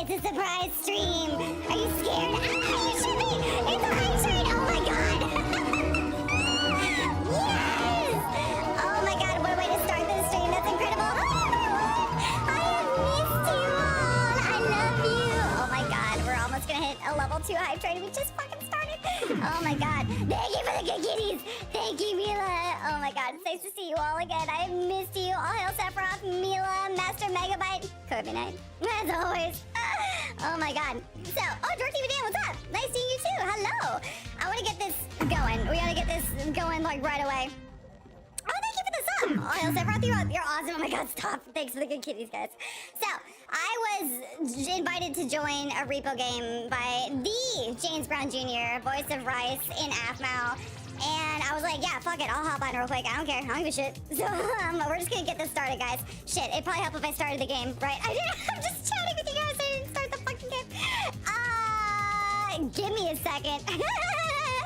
It's a surprise stream. Are you scared? You should be. It's a hype train. Oh my god. Yes. Oh my god. What a way to start this stream. That's incredible. I have missed you all. I love you. Oh my god. We're almost gonna hit a level 2 hype train. We just fucking started. Oh my god. Thank you for the good kitties. Thank you, Mila. Oh my god. It's nice to see you all again. I have missed you. All hail Sephiroth, Mila, Master Megabyte, Kirby Knight. As always. Oh my god. So, Dork TV Dan, what's up? Nice seeing you too. Hello. I want to get this going. We gotta get this going like right away. Oh, thank you for the sub. Oh, hail Sephiroth, you're awesome. Oh my god, stop. Thanks for the good kitties, guys. So, I was invited to join a R.E.P.O game by the James Brown Jr., voice of Rice in R.E.P.O. And I was like, yeah, fuck it, I'll hop on real quick. I don't care, I don't give a shit. So, we're just gonna get this started, guys. Shit, it'd probably help if I started the game, right? I'm just chatting with you guys, I didn't start the fucking game. Give me a second.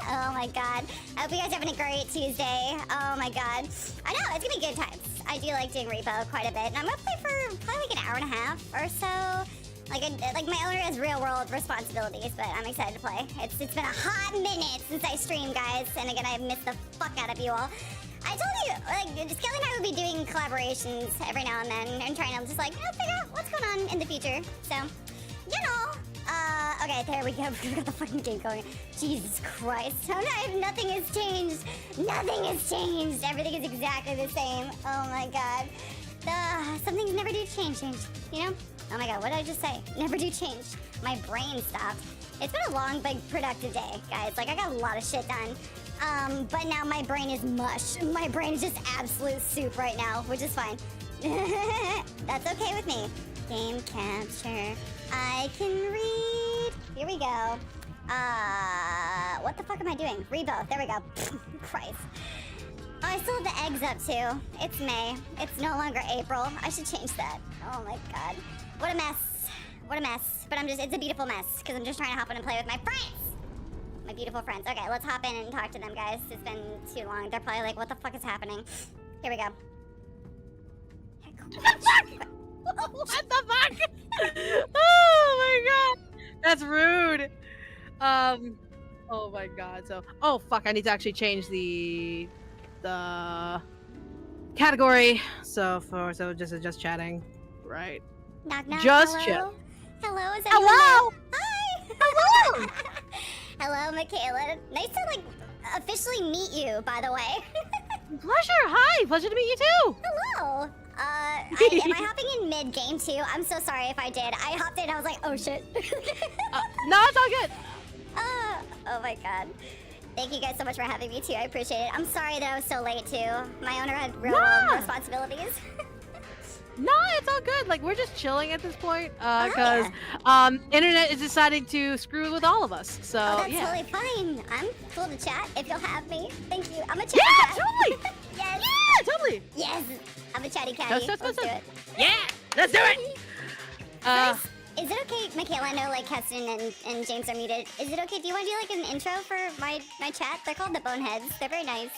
Oh my god. I hope you guys are having a great Tuesday. Oh my god. I know, it's gonna be good times. I do like doing R.E.P.O quite a bit. And I'm gonna play for probably like an hour and a half or so. Like my owner has real world responsibilities, but I'm excited to play. It's been a hot minute since I streamed, guys. And again, I've missed the fuck out of you all. I told you, like, Skelly and I would be doing collaborations every now and then and trying to just like, figure out what's going on in the future. So, you know. Okay, there we go. We got the fucking game going. Jesus Christ. Nothing has changed. Nothing has changed. Everything is exactly the same. Oh my god. Some things never do change, you know? Oh my god, what did I just say? Never do change. My brain stopped. It's been a long, big, productive day, guys. Like, I got a lot of shit done. But now my brain is mush. My brain is just absolute soup right now, which is fine. That's okay with me. Game capture. I can read. Here we go. What the fuck am I doing? R.E.P.O. There we go. Christ. Oh, I still have the eggs up too. It's May. It's no longer April. I should change that. Oh my god. What a mess. What a mess. But it's a beautiful mess because I'm just trying to hop in and play with my friends. My beautiful friends. Okay, let's hop in and talk to them, guys. It's been too long. They're probably like, what the fuck is happening? Here we go. What the fuck? Oh my god. That's rude. Oh my god. So, oh fuck, I need to actually change the category. So just chatting. Right. Knock knock. Just hello? chat. Hello, is Hello. Hi. Hello. Hello, Michaela. Nice to like officially meet you, by the way. Pleasure. Hi. Pleasure to meet you too. Hello. Am I hopping in mid-game too? I'm so sorry if I did. I hopped in, I was like, oh shit. No, it's all good. Oh my god. Thank you guys so much for having me too. I appreciate it. I'm sorry that I was so late too. My owner had real world responsibilities. No, it's all good. Like, we're just chilling at this point, because yeah. internet is deciding to screw with all of us. So Oh, that's yeah. totally fine. I'm cool to chat if you'll have me. Thank you. I'm a chatty Yeah, cat. totally. Yes. Yeah, totally. Yes. I'm a chatty catty. Let's do it. Yeah, let's do it. First, is it okay, Michaela? I know like Keston and James are muted. Is it okay? Do you want to do like an intro for my chat? They're called the Boneheads. They're very nice.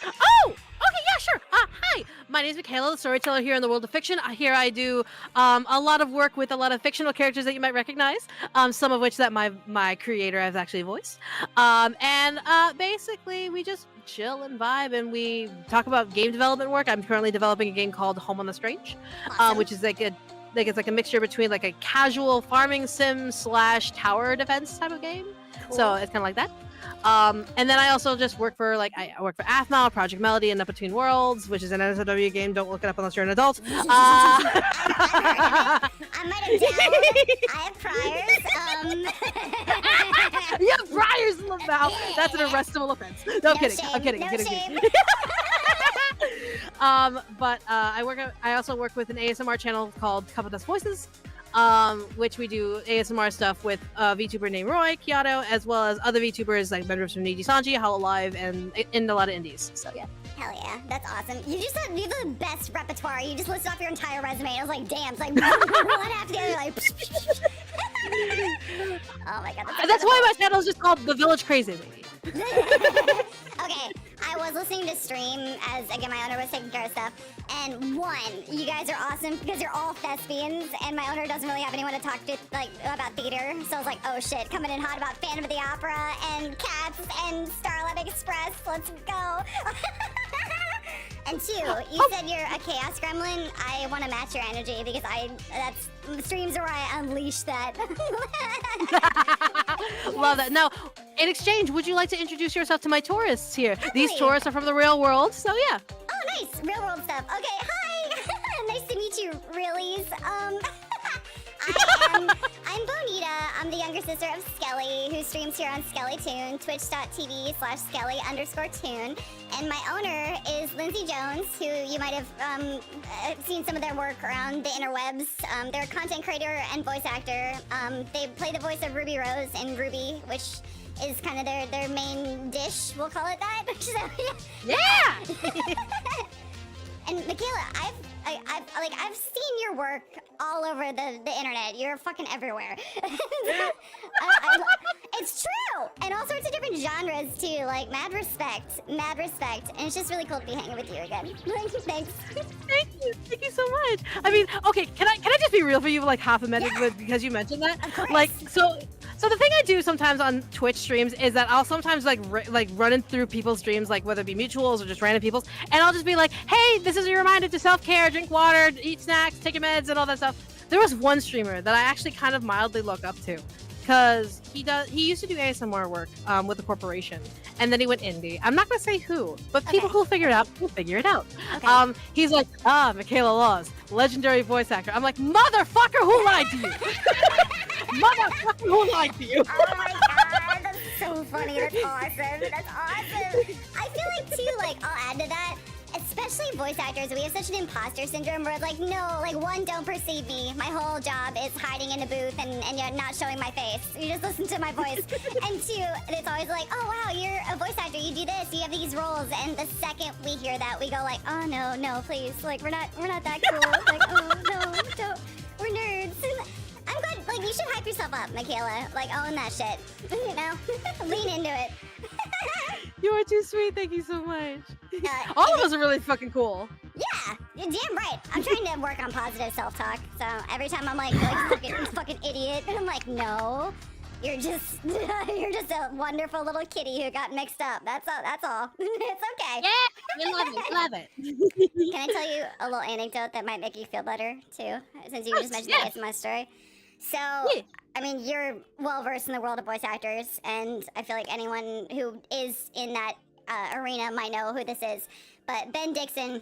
Oh, okay, yeah, sure. Hi, my name is Michaela, the storyteller here in the world of fiction. Here I do a lot of work with a lot of fictional characters that you might recognize, some of which that my creator has actually voiced. And basically, we just chill and vibe, and we talk about game development work. I'm currently developing a game called Home on the Strange, Awesome. which is it's like a mixture between like a casual farming sim / tower defense type of game. Cool. So it's kind of like that. And then I also just work for I work for R.E.P.O, Project Melody, and Up Between Worlds, which is an SOW game. Don't look it up unless you're an adult. I've heard of it. I might have downloaded. I have priors. You have priors in the mouth. That's an arrestable offense. No, I'm kidding. Shame. I'm kidding. No I'm kidding. shame. But I also work with an ASMR channel called Cup of Dust Voices, which we do ASMR stuff with a VTuber named Roy Kyoto, as well as other VTubers like Bedrooms from Niji Sanji, How Alive, and in a lot of indies. So yeah. Hell yeah, that's awesome. You have the best repertoire. You just listed off your entire resume. I was like, damn, it's like one after the other, like. Oh my god, That's why my channel is just called The Village Crazy Lady. Okay, I I was listening to stream as, again, my owner was taking care of stuff. And one, you guys are awesome because you're all thespians, and my owner doesn't really have anyone to talk to, like, about theater. So I was like, oh shit, coming in hot about Phantom of the Opera and Cats and Starlight Express. Let's go. And two, you said you're a chaos gremlin. I want to match your energy because streams are where I unleash that. Love that. Now, in exchange, would you like to introduce yourself to my tourists here? Happily. These tourists are from the real world, so yeah. Oh, nice. Real world stuff. Okay, hi. Nice to meet you, realies. I'm Bonita. I'm the younger sister of Skelly, who streams here on SkellyToon, twitch.tv/Skelly_Toon. And my owner is Lindsay Jones, who you might have seen some of their work around the interwebs. They're a content creator and voice actor. They play the voice of Ruby Rose in RWBY, which is kind of their main dish, we'll call it that. So, Yeah! And Michaela, I've seen your work all over the internet. You're fucking everywhere. It's true, and all sorts of different genres too. Like mad respect, and it's just really cool to be hanging with you again. Thanks. Thank you so much. I mean, okay, can I just be real for you for like half a minute because you mentioned that? Of course. Like, so the thing I do sometimes on Twitch streams is that I'll sometimes like running through people's streams, like whether it be mutuals or just random people's, and I'll just be like, hey, this is a reminder to self-care, drink water, eat snacks, take your meds, and all that stuff. There was one streamer that I actually kind of mildly look up to, because he used to do ASMR work with a corporation, and then he went indie. I'm not gonna say who, but people who figure it out will figure it out. Okay. He's like, Michaela Laws, legendary voice actor. I'm like, motherfucker, who lied to you? Motherfucker, who lied to you? Oh my god, that's so funny. That's awesome. That's awesome. I feel like too, like I'll add to that. Especially voice actors, we have such an imposter syndrome where it's like, no, like one, don't perceive me. My whole job is hiding in a booth and you're not showing my face. You just listen to my voice. And two, it's always like, oh wow, you're a voice actor, you do this, you have these roles. And the second we hear that, we go like, oh no, please. Like we're not that cool. Like, oh no, don't. We're nerds. I'm glad, like you should hype yourself up, Michaela. Like own that shit. You know? Lean into it. You are too sweet. Thank you so much. All of us are really fucking cool. Yeah, you're damn right. I'm trying to work on positive self-talk. So every time I'm like fucking idiot, and I'm like, no, you're just a wonderful little kitty who got mixed up. That's all. It's okay. Yeah, we love it. Can I tell you a little anecdote that might make you feel better too, since you just mentioned the ASMR story? So, I mean, you're well versed in the world of voice actors, and I feel like anyone who is in that arena might know who this is. But Ben Dixon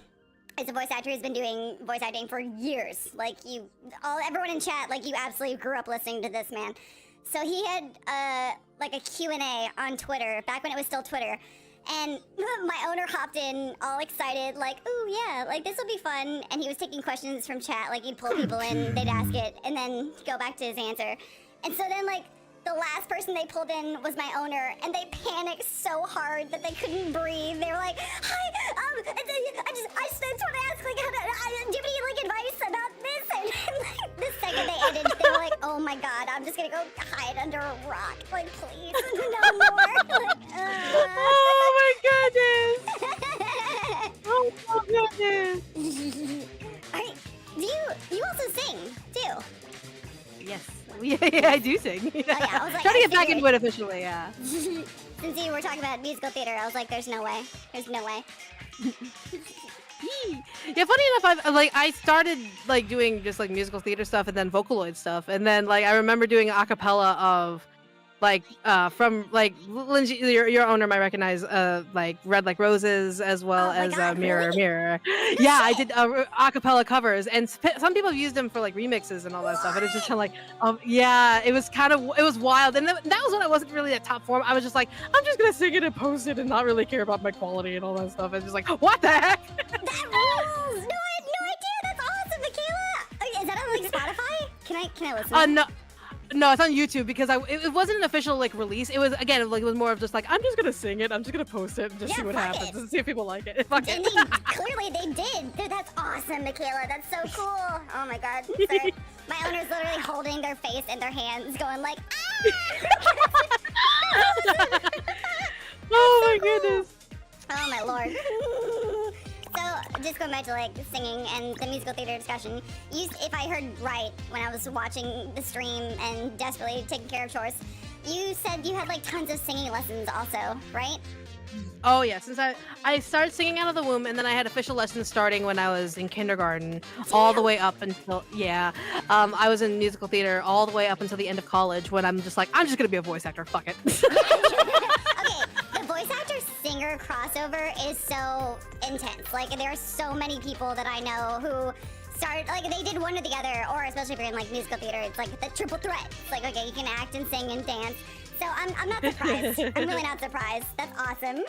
is a voice actor who's been doing voice acting for years. Like everyone in chat, like you absolutely grew up listening to this man. So he had like a Q&A on Twitter back when it was still Twitter. And my owner hopped in all excited, like, ooh, yeah, like, this will be fun. And he was taking questions from chat, like, he'd pull people in, they'd ask it, and then go back to his answer. And so then, like, the last person they pulled in was my owner, and they panicked so hard that they couldn't breathe. They were like, hi, I just want to ask, like, do you have any, like, advice about this? And like, the second they ended, they were like, oh my god, I'm just gonna go hide under a rock. Like, please, no more. Like, Oh my goodness! Oh my goodness! You also sing, too? Yes. Yeah, I do sing. Oh, yeah, I was like, trying to get back into it officially, yeah. Since you were talking about musical theater, I was like, there's no way. There's no way. Yeah, funny enough, I started like doing just like musical theater stuff and then Vocaloid stuff, and then like I remember doing a cappella of like from like Lindsay, your owner might recognize like Red Like Roses as well as God, Mirror really? Mirror. Yeah, I did a cappella covers, and some people have used them for like remixes and all that stuff. And it's just kind of like, yeah, it was wild, and that was when I wasn't really at top form. I was just like, I'm just gonna sing it and post it and not really care about my quality and all that stuff. It's just like, what the heck? That rules! No, I had no idea. That's awesome, Michaela. Is that on like Spotify? Can I listen? No, it's on YouTube because it wasn't an official like release. It was again like it was more of just like I'm just gonna sing it. I'm just gonna post it and just see what happens and see if people like it. Fuck it. Clearly they did. Dude, that's awesome, Michaela. That's so cool. Oh my god. Sorry. My owner's literally holding their face in their hands, going like, ah! Oh my goodness. Oh my lord. So, just going back to like singing and the musical theater discussion, if I heard right when I was watching the stream and desperately taking care of chores, you said you had like tons of singing lessons also, right? Oh yeah, since I started singing out of the womb, and then I had official lessons starting when I was in kindergarten, all the way up until I was in musical theater all the way up until the end of college when I'm just like, I'm just gonna be a voice actor, fuck it. Okay, the voice actor singer crossover is so intense. Like there are so many people that I know who started like they did one or the other, or especially if you're in like musical theater, it's like the triple threat. It's like okay, you can act and sing and dance. So I'm not surprised. I'm really not surprised. That's awesome.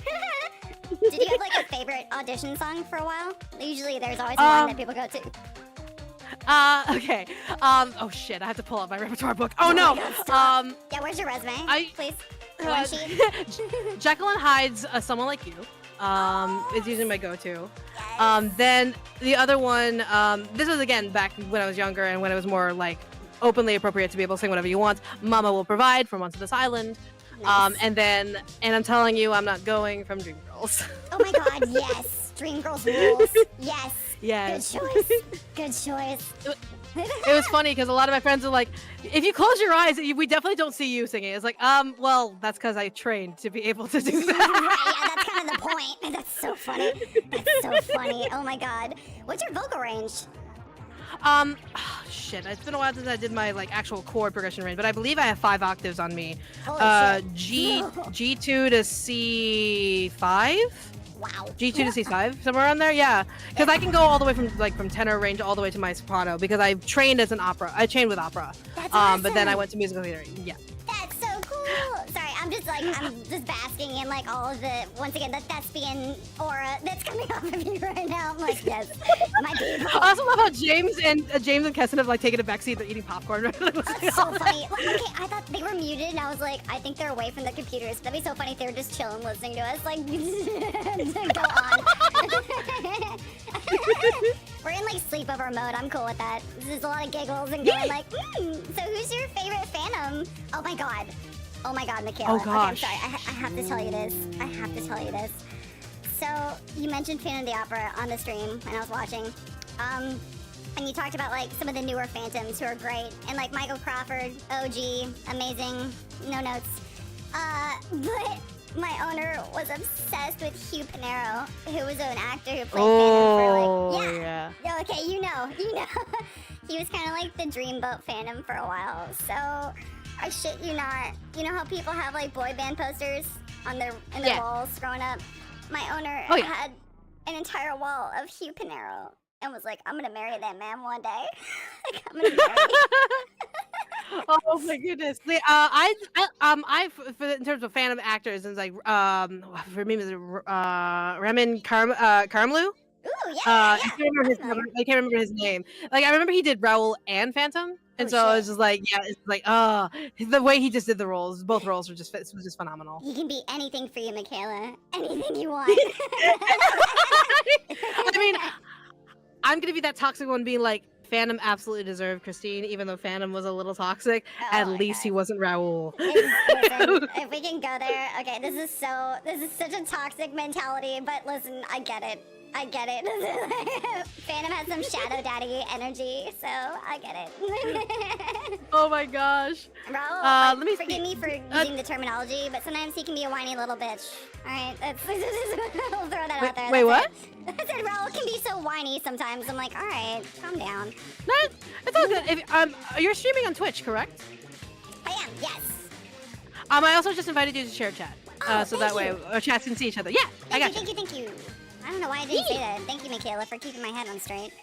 Did you have like a favorite audition song for a while? Usually there's always one that people go to. Okay. Oh shit, I have to pull out my repertoire book. Oh no. Yeah, where's your resume? Please. One sheet. Jekyll and Hyde's Someone Like You. Is usually my go-to. Yes. Then the other one, this was again back when I was younger and when it was more like openly appropriate to be able to sing whatever you want. Mama Will Provide from Once on This Island. Nice. And I'm telling you, I'm not going from Dreamgirls. Oh my god, yes. Dreamgirls rules. Yes. Yes. Good choice. Good choice. It was funny because a lot of my friends are like, if you close your eyes, we definitely don't see you singing. It's like, well, that's because I trained to be able to do that. Right, yeah, that's kind of the point. That's so funny. That's so funny. Oh my god. What's your vocal range? Shit, it's been a while since I did my like actual chord progression range, but I believe I have 5 octaves on me. Holy shit. G2 to C5. Wow. G2 to C5, somewhere around there, yeah. Because I can go all the way from tenor range all the way to my soprano because I trained as an opera. I trained with opera. That's awesome. But then I went to musical theater. Yeah. That's so cool. Sorry, I'm just basking in like all of the once again the thespian aura that's coming off of you right now. I'm like, yes, my people. I also love how James and Keston have like taken a backseat. They're eating popcorn. That's so funny. Like, okay, I thought they were muted, and I was like, I think they're away from the computers. That'd be so funny if they were just chilling, listening to us. Like, go on. We're in like sleepover mode. I'm cool with that. There's a lot of giggles and going like, So who's your favorite Phantom? Oh my god. Oh my god, Michaela. Oh gosh. Okay, I'm sorry. I have to tell you this. I have to tell you this. So you mentioned Phantom of the Opera on the stream when I was watching. And you talked about like some of the newer Phantoms who are great. And like Michael Crawford, OG, amazing, no notes. But my owner was obsessed with Hugh Pinero, who was an actor who played Phantom for like yeah. Okay, you know. He was kind of like the Dreamboat Phantom for a while. So I shit you not. You know how people have like boy band posters on their walls growing up? My owner had an entire wall of Hugh Pinero and was like, I'm gonna marry that man one day. Like, I'm gonna marry him. Oh my goodness. In terms of Phantom actors, it's like for me it was Ramin Karimloo. Ooh, yeah, I can't remember his name. Like I remember he did Raoul and Phantom, and so shit. it's just like it's like the way he just did the roles. Both roles were just was just phenomenal. He can be anything for you, Michaela. Anything you want. I mean, I'm gonna be that toxic one, being like Phantom absolutely deserved Christine, even though Phantom was a little toxic. At least he wasn't Raoul. Listen, if we can go there, okay. This is such a toxic mentality, but listen, I get it. Phantom has some shadow daddy energy, so I get it. Oh my gosh. Raoul, forgive me for using the terminology, but sometimes he can be a whiny little bitch. Alright, we'll throw that out there. Wait, what? I said Raoul can be so whiny sometimes. I'm like, alright, calm down. No, it's all good. If, you're streaming on Twitch, correct? I am, yes. I also just invited you to share chat. So that way our chats can see each other. Yeah, I got you. Thank you. I don't know why I didn't say that. Thank you, Michaela, for keeping my head on straight.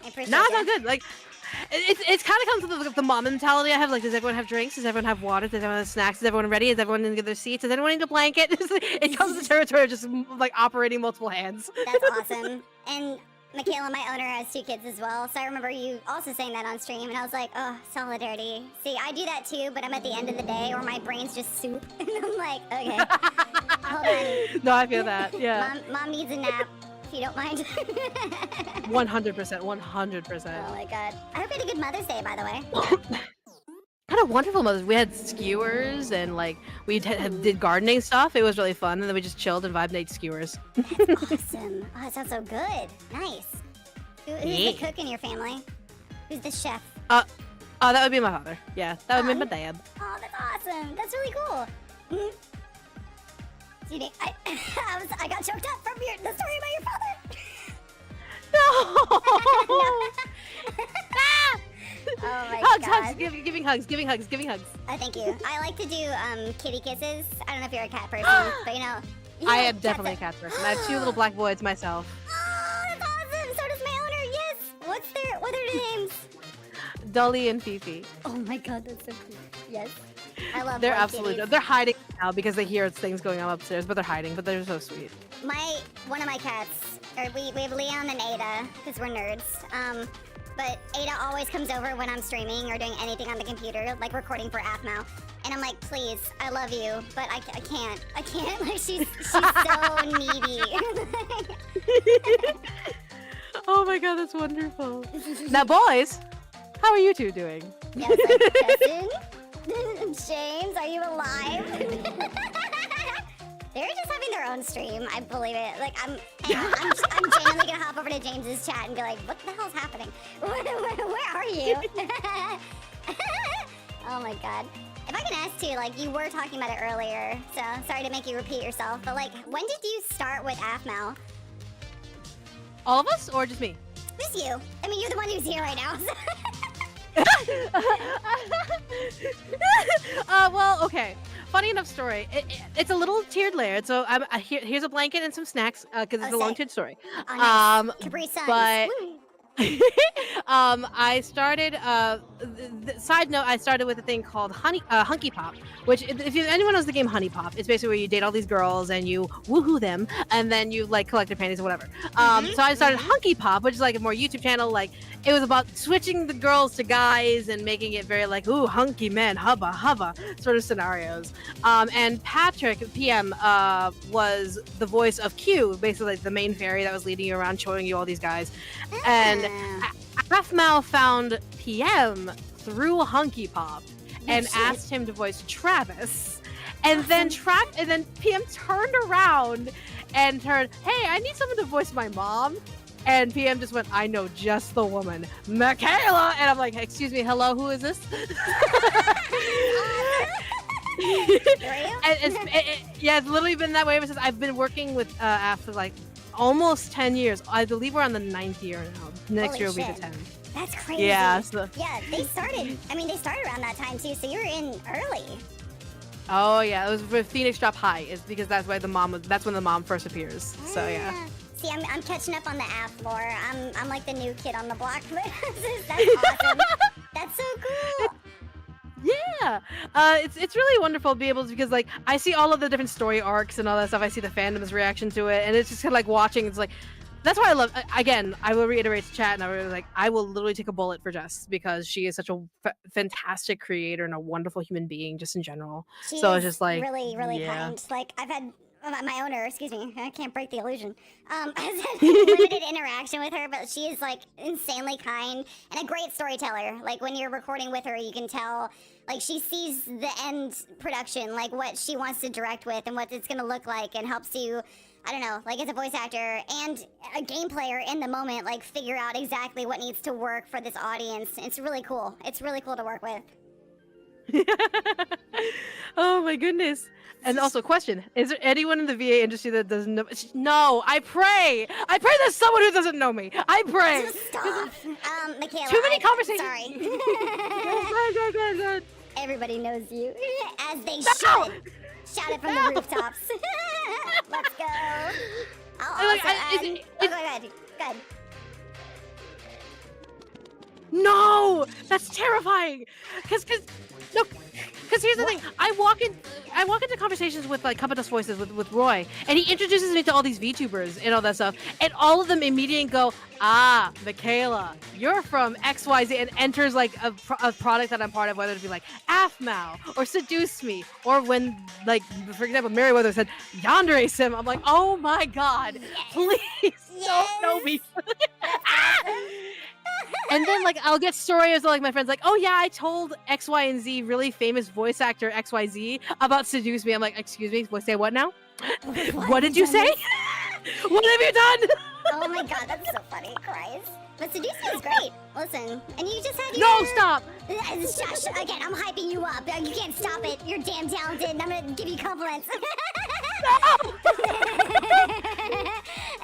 I appreciate it. No, it's all good. Like, it's kind of comes to the mom mentality I have. Like, does everyone have drinks? Does everyone have water? Does everyone have snacks? Is everyone ready? Is everyone in their seats? Does anyone need a blanket? It comes to the territory of just like operating multiple hands. That's awesome. And Michaela, my owner, has 2 kids as well. So I remember you also saying that on stream, and I was like, oh, solidarity. See, I do that too, but I'm at the end of the day, or my brain's just soup, and I'm like, okay, hold on. No, I feel that. Yeah. Mom needs a nap. If you don't mind. 100%, 100%. Oh my god. I hope you had a good Mother's Day, by the way. had a wonderful Mother's. We had skewers and like we did gardening stuff. It was really fun, and then we just chilled and vibed and ate skewers. That's awesome. Oh, that sounds so good. Nice. Who's Yeah. the cook in your family? Who's the chef? Oh, that would be my father. Yeah, that would be my dad. Oh, that's awesome. That's really cool. Mhm. Excuse me. I got choked up from the story about your father. No. Ah! Oh my Hugs, god. hugs, giving hugs, giving hugs, giving hugs. Oh, thank you. I like to do kitty kisses. I don't know if you're a cat person, but you know I am cats definitely are- a cat person. I have 2 little black boys myself. Oh, that's awesome. So does my owner. Yes. What are their names? Dolly and Fifi. Oh my god, that's so cute. Yes. I love They're boy absolutely. kitties. They're hiding now because they hear things going on upstairs, but they're hiding. But they're so sweet. One of my cats, or we have Leon and Ada, because we're nerds. But Ada always comes over when I'm streaming or doing anything on the computer, like recording for R.E.P.O. And I'm like, please, I love you, but I can't. Like, she's so needy. Oh my god, that's wonderful. Now, boys, how are you 2 doing? Yeah, it's like, cousin, James, are you alive? They're just having their own stream. I believe it. Like I'm genuinely gonna hop over to James's chat and be like, "What the hell's happening? Where are you?" Oh my god. If I can ask too, like you were talking about it earlier, so sorry to make you repeat yourself, but like, when did you start with R.E.P.O? All of us, or just me? Just you. I mean, you're the one who's here right now. Well, okay. Funny enough story. It's a little tiered layer. So here's a blanket and some snacks because it's a long sick. tiered story. Oh, nice. Capri Suns. but- Woo. I started. Side note: I started with a thing called Hunky Pop, which, if anyone knows the game Honey Pop, it's basically where you date all these girls and you woohoo them, and then you like collect their panties or whatever. So I started Hunky Pop, which is like a more YouTube channel. Like it was about switching the girls to guys and making it very like ooh hunky men, hubba sort of scenarios. And Patrick PM was the voice of Q, basically like the main fairy that was leading you around, showing you all these guys, and R.E.P.O found PM through Hunky Pop and asked him to voice Travis. And then PM turned around and turned, hey, I need someone to voice my mom. And PM just went, I know just the woman, Michaela. And I'm like, excuse me, hello, who is this? It's literally been that way ever since. I've been working with after like almost 10 years. I believe we're on the 9th year now. Next Holy year will be shit. the 10. That's crazy. Yeah. So, Yeah, they started around that time too, so you're in early. oh yeah, it was with Phoenix Drop High. Is because that's why that's when the mom first appears. So yeah. Ah. See, I'm catching up on the app lore. I'm like the new kid on the block. That's awesome. That's so cool. Yeah, it's really wonderful to be able to, because like I see all of the different story arcs and all that stuff. I see the fandom's reaction to it, and it's just kind of like watching. It's like that's why I love. Again, I will reiterate to chat, and I will literally take a bullet for Jess because she is such a fantastic creator and a wonderful human being just in general. She So is it's just like really yeah. kind. Like I've had my owner, excuse me, I can't break the illusion. Has had limited interaction with her, but she is like insanely kind and a great storyteller. Like when you're recording with her, you can tell like she sees the end production, like what she wants to direct with and what it's gonna look like, and helps you, I don't know, like as a voice actor and a game player in the moment, like figure out exactly what needs to work for this audience. It's really cool. It's really cool to work with. Oh my goodness. And also, question: is there anyone in the VA industry that doesn't know? No, I pray there's someone who doesn't know me. I pray. Just stop. Michaela. Too many conversations. Sorry. Good. Everybody knows you. As they No! should. Shout it from the rooftops. Let's go. I'll also add... go ahead. No, that's terrifying. Because here's the thing. I walk into conversations with like Cup of Dust Voices with Roy, and he introduces me to all these VTubers and all that stuff, and all of them immediately go, ah, Michaela, you're from XYZ, and enters like a product that I'm part of, whether it be like AFMAO or Seduce Me, or when like for example Meriwether said Yandere Sim, I'm like, oh my god, please don't know me. And then like I'll get stories of like my friends like, oh yeah, I told X, Y, and Z really famous voice actor XYZ about Seduce Me. I'm like, excuse me, say what now? What did you say? What have you done? Oh my god, that's so funny, Christ. But Seduce Me is great. Listen, and you just had your... No, stop. Shush. Again, I'm hyping you up. You can't stop it. You're damn talented, and I'm gonna give you compliments.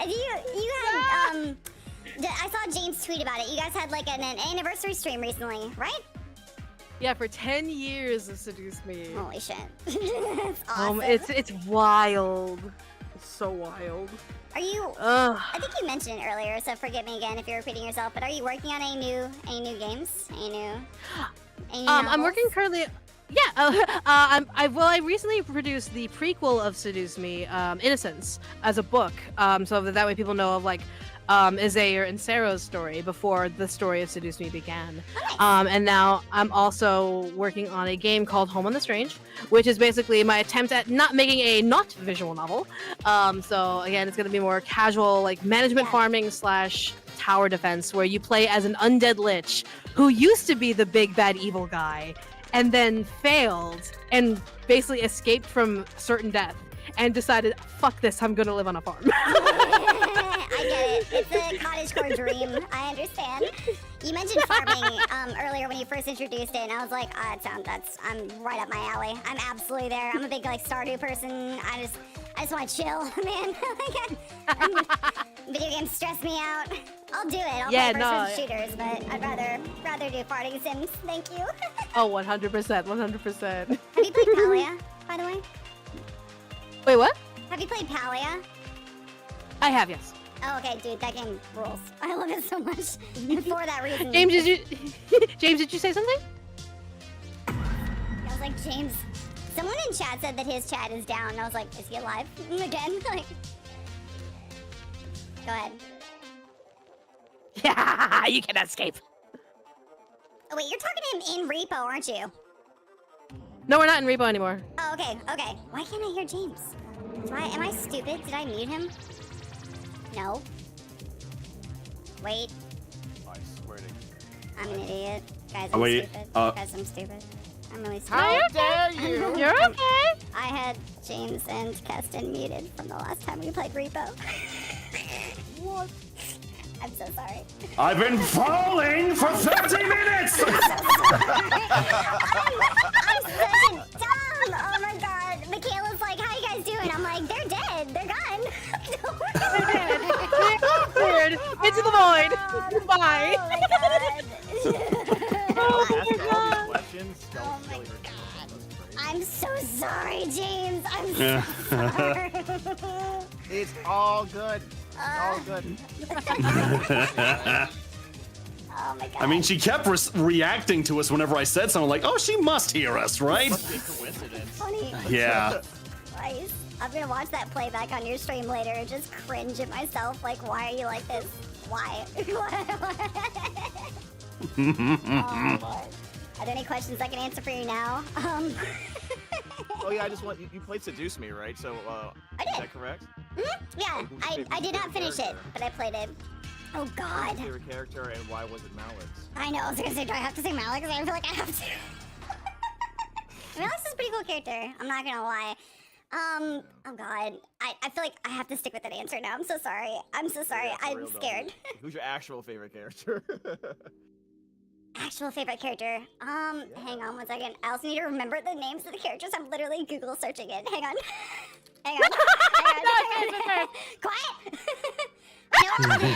And you had, I saw James tweet about it. You guys had like an anniversary stream recently, right? Yeah, for 10 years of Seduce Me. Holy shit. That's awesome. It's wild. It's so wild. Are you? I think you mentioned it earlier, so forgive me again if you're repeating yourself. But are you working on any new games? Any new I'm working currently. Yeah. I recently produced the prequel of Seduce Me, Innocence, as a book. So that way people know of like Isaiah and Sarah's story before the story of Seduce Me began. And now I'm also working on a game called Home on the Strange, which is basically my attempt at not making a not visual novel. So again, it's going to be more casual, like management farming / tower defense, where you play as an undead lich who used to be the big bad evil guy and then failed and basically escaped from certain death and decided, fuck this, I'm going to live on a farm. I get it. It's a cottagecore dream. I understand. You mentioned farming earlier when you first introduced it, and I was like, I'm right up my alley. I'm absolutely there. I'm a big like Stardew person. I just want to chill, man. Video games stress me out. I'll do it. I'll play first-person shooters, but I'd rather do farting sims. Thank you. Oh, 100%, 100%. Have you played Palia, by the way? Wait, what? Have you played Palia? I have, yes. Oh, okay, dude, that game rules. I love it so much for that reason. James, did you say something? I was like, James, someone in chat said that his chat is down. I was like, is he alive again? Like, go ahead. Yeah, you cannot escape. Oh, wait, you're talking to him in R.E.P.O, aren't you? No, we're not in R.E.P.O anymore. Oh, okay. Why can't I hear James? Am I stupid? Did I mute him? No. Wait. I swear to you. I'm an idiot. Guys, Oh, I'm stupid. Guys, I'm stupid. I'm really stupid. How dare you? You're okay. I had James and Keston muted from the last time we played R.E.P.O. What? I'm so sorry. I've been falling for 30 minutes! I'm such a dumb! Oh my god. Michaela's like, how you guys doing? I'm like, they're dead. They're gone. Weird. Into the void. Goodbye. Oh my god. Oh my god. Questions? Oh my god. I'm so sorry, James. I'm so sorry. It's all good. It's all good. Oh my god. I mean, she kept reacting to us whenever I said something like, oh, she must hear us, right? Must be a coincidence. Funny. Yeah. Christ. I'm gonna watch that playback on your stream later and just cringe at myself. Like, why are you like this? Why? Oh, Lord. Are there any questions I can answer for you now? Oh yeah, I just want you played Seduce Me, right? So I did. Is that correct? Yeah, I did not finish it, but I played it. Oh god. Favorite character and why was it Malix? I know, I was gonna say, do I have to say Malix? I feel like I have to. Malix is a pretty cool character, I'm not gonna lie. Oh god. I feel like I have to stick with that answer now. I'm so sorry. I'm so sorry. Yeah, for I'm real, though. scared. Who's your actual favorite character? Actual favorite character. Hang on one second. I also need to remember the names of the characters. I'm literally Google searching it. Hang on. Hang on. Hang on. Quiet! I know all of them.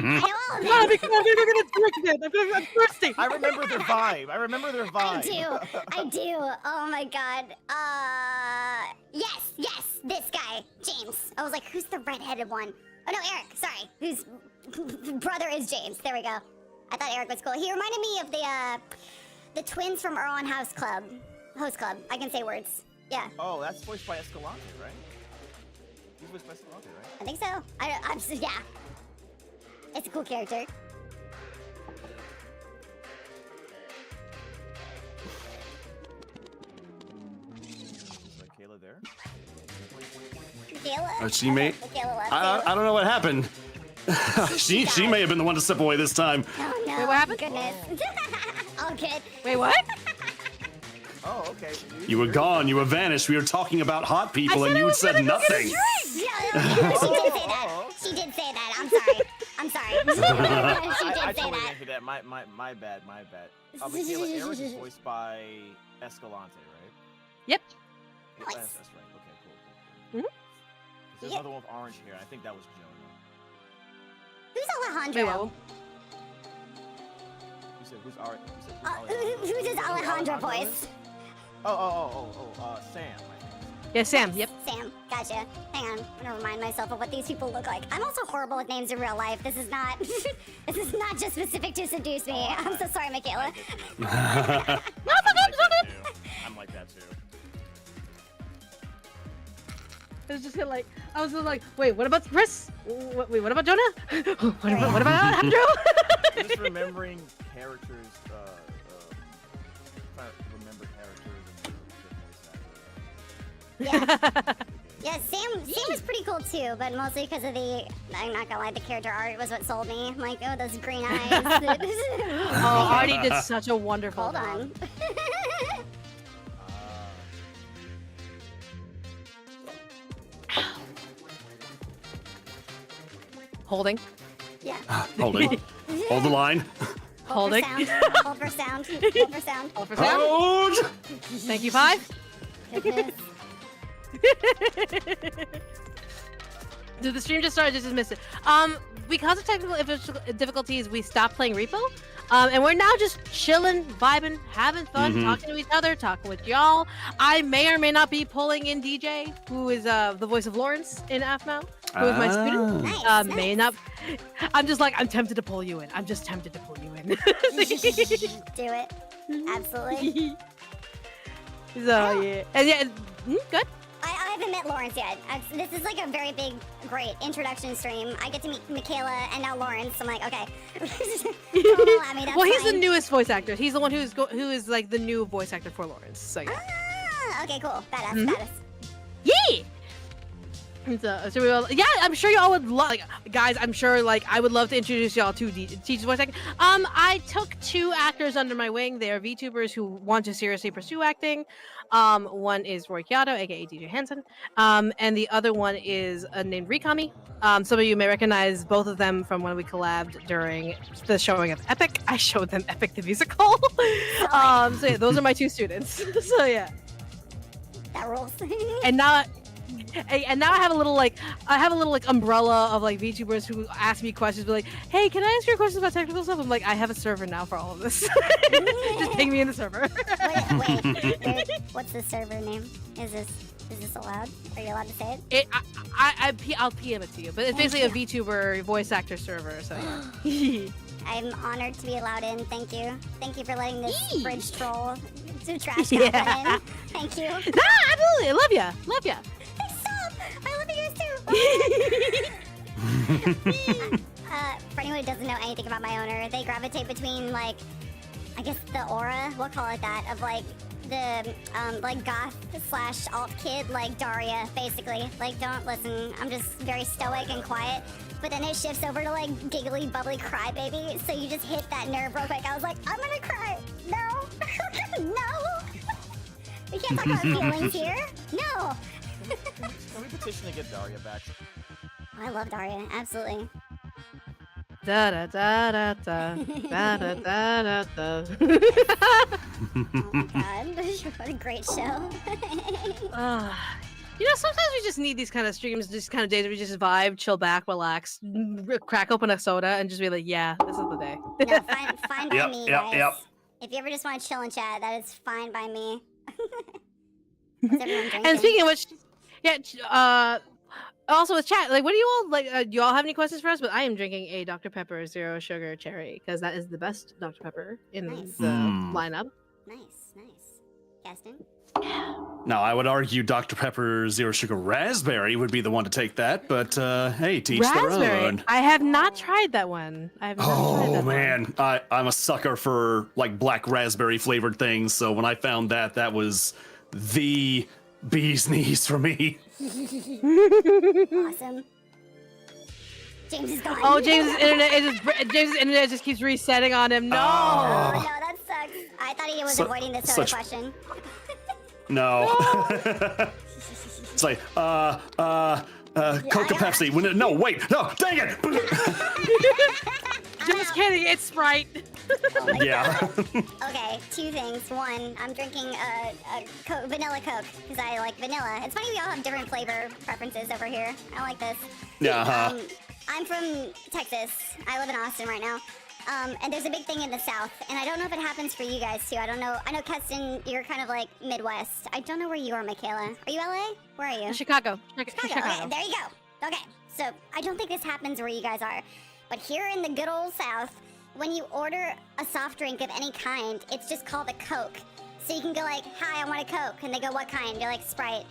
I know all of them. I'm thirsty. I remember their vibe. I do. Oh my god. Yes, this guy, James. I was like, who's the redheaded one? Oh no, Eric. Sorry. Whose brother is James? There we go. I thought Eric was cool. He reminded me of the twins from Erwan Host Club. I can say words. Yeah. Oh, that's voiced by Escalante, right? He's voiced by Escalante, right? I think so. I'm just, yeah. It's a cool character. Is Michaela there? Michaela? She may. Michaela left I don't know what happened. She may have been the one to step away this time. Oh no! Wait, what happened? Goodness. All good. Wait, what? Oh, okay. You were gone. You were vanished. We were talking about hot people, and you said nothing. Yeah, she did say that. She did say that. I'm sorry. I'm sorry. She did I say totally that. didn't hear that. My bad. Michaela, Eric is voiced by Escalante, right? Yep. Yeah, Nice. that's right. Okay, cool. Mhm. There's Yep. another one with orange hair. I think that was Jonah. Who's Wait, Alejandro? what? You said who's Alejandro? Who does Alejandro voice? Sam. I think. Yeah, Sam. Yep. Sam. Gotcha. Hang on. I'm gonna remind myself of what these people look like. I'm also horrible with names in real life. This is not. This is not just specific to seduce me. I'm so sorry, Michaela. I'm like that too. It was just kinda like, I was just like, wait, what about Chris? Wait, what about Jonah? what about Alejandro? Just remembering characters. Trying to remember characters and Yeah, Sam is pretty cool too, but mostly because of I'm not gonna lie, the character art was what sold me. I'm like, oh, those green eyes. Oh, Artie did such a wonderful Hold job. on. Holding. Yeah. Holding. Hold the line. Holding. Hold for sound. Hold for sound. Hold for sound. Hold! Thank you, 5. Goodness. Did the stream just start? I just missed it. Because of technical difficulties, we stopped playing R.E.P.O. And we're now just chilling, vibing, having fun, talking to each other, talking with y'all. I may or may not be pulling in DJ, who is the voice of Lawrence in AFMAO, who is my student. Nice, May not. I'm just like, I'm tempted to pull you in. I'm just tempted to pull you in. Do it. Absolutely. So yeah, and yeah, good. I haven't met Lawrence yet. This is like a very big, great introduction stream. I get to meet Michaela and now Lawrence. I'm like, okay. Don't allow me, that's Well, he's the fine. newest voice actor. He's the one who is like the new voice actor for Lawrence. So yeah. Ah, okay, cool. Badass, badass. Yeah. So we all, yeah, I'm sure y'all would love, like, guys, I'm sure, like, I would love to introduce y'all to teach voice acting. I took 2 actors under my wing. They are VTubers who want to seriously pursue acting. One is Roy Kyoto, aka DJ Hansen, and the other one is named Rikami. Some of you may recognize both of them from when we collabed during the showing of Epic. I showed them Epic the musical. So yeah, those are my 2 students. So yeah. That rules. And now I have a little like umbrella of like VTubers who ask me questions, be like, "Hey, can I ask you questions about technical stuff?" I'm like, "I have a server now for all of this. Just ping me in the server." Wait, what's the server name? Is this allowed? Are you allowed to say it? I'll PM it to you, but it's basically a VTuber voice actor server. So yeah. I'm honored to be allowed in. Tk you. Thank you for letting this bridge troll do trash Yeah. happen in. Thank you. Nah, absolutely, I love ya. Stop! I love yours too. For anyone who doesn't know anything about my owner, they gravitate between like, I guess the aura, we'll call it that, of like the like goth / alt kid, like Daria, basically. Like, don't listen. I'm just very stoic and quiet. But then it shifts over to like giggly, bubbly crybaby. So you just hit that nerve real quick. I was like, I'm gonna cry. No, no. We can't talk about feelings here. No. Can we petition to get Daria back? I love Daria, absolutely. Da da da da da da da da da. Oh my god, what a great show. You know, sometimes we just need these kind of streams, just kind of days where we just vibe, chill back, relax, crack open a soda, and just be like, yeah, this is the day. No, fine by me, guys. Yep. If you ever just want to chill and chat, that is fine by me. What's everyone drinking? And speaking of which, yeah, also with chat, like, what do you all like? Do you all have any questions for us? But I am drinking a Dr. Pepper Zero Sugar Cherry because that is the best Dr. Pepper in Nice. the lineup. Nice. Gaston? Now, I would argue Dr. Pepper Zero Sugar Raspberry would be the one to take that, but hey, to each their own. I have not tried that one. I have not tried that Oh man, I'm a sucker for like black raspberry flavored things. So when I found that was the bee's knees for me. Awesome. James is gone. Oh, James's internet just keeps resetting on him. No. Oh, no, that sucks. I thought he was avoiding the soda question. No. It's like, Coca Pepsi. No, wait, no, dang it! Just kidding, it's Sprite. Oh Yeah. Okay, two things. One, I'm drinking a vanilla Coke because I like vanilla. It's funny we all have different flavor preferences over here. I like this. Yeah. I'm from Texas. I live in Austin right now. And there's a big thing in the South, and I don't know if it happens for you guys too. I don't know. I know, Keston, you're kind of like Midwest. I don't know where you are, Michaela. Are you LA? Where are you? Chicago. Okay, there you go. Okay, so I don't think this happens where you guys are, but here in the good old South, when you order a soft drink of any kind, it's just called a Coke. So you can go like, "Hi, I want a Coke," and they go, "What kind?" You're like, "Sprite."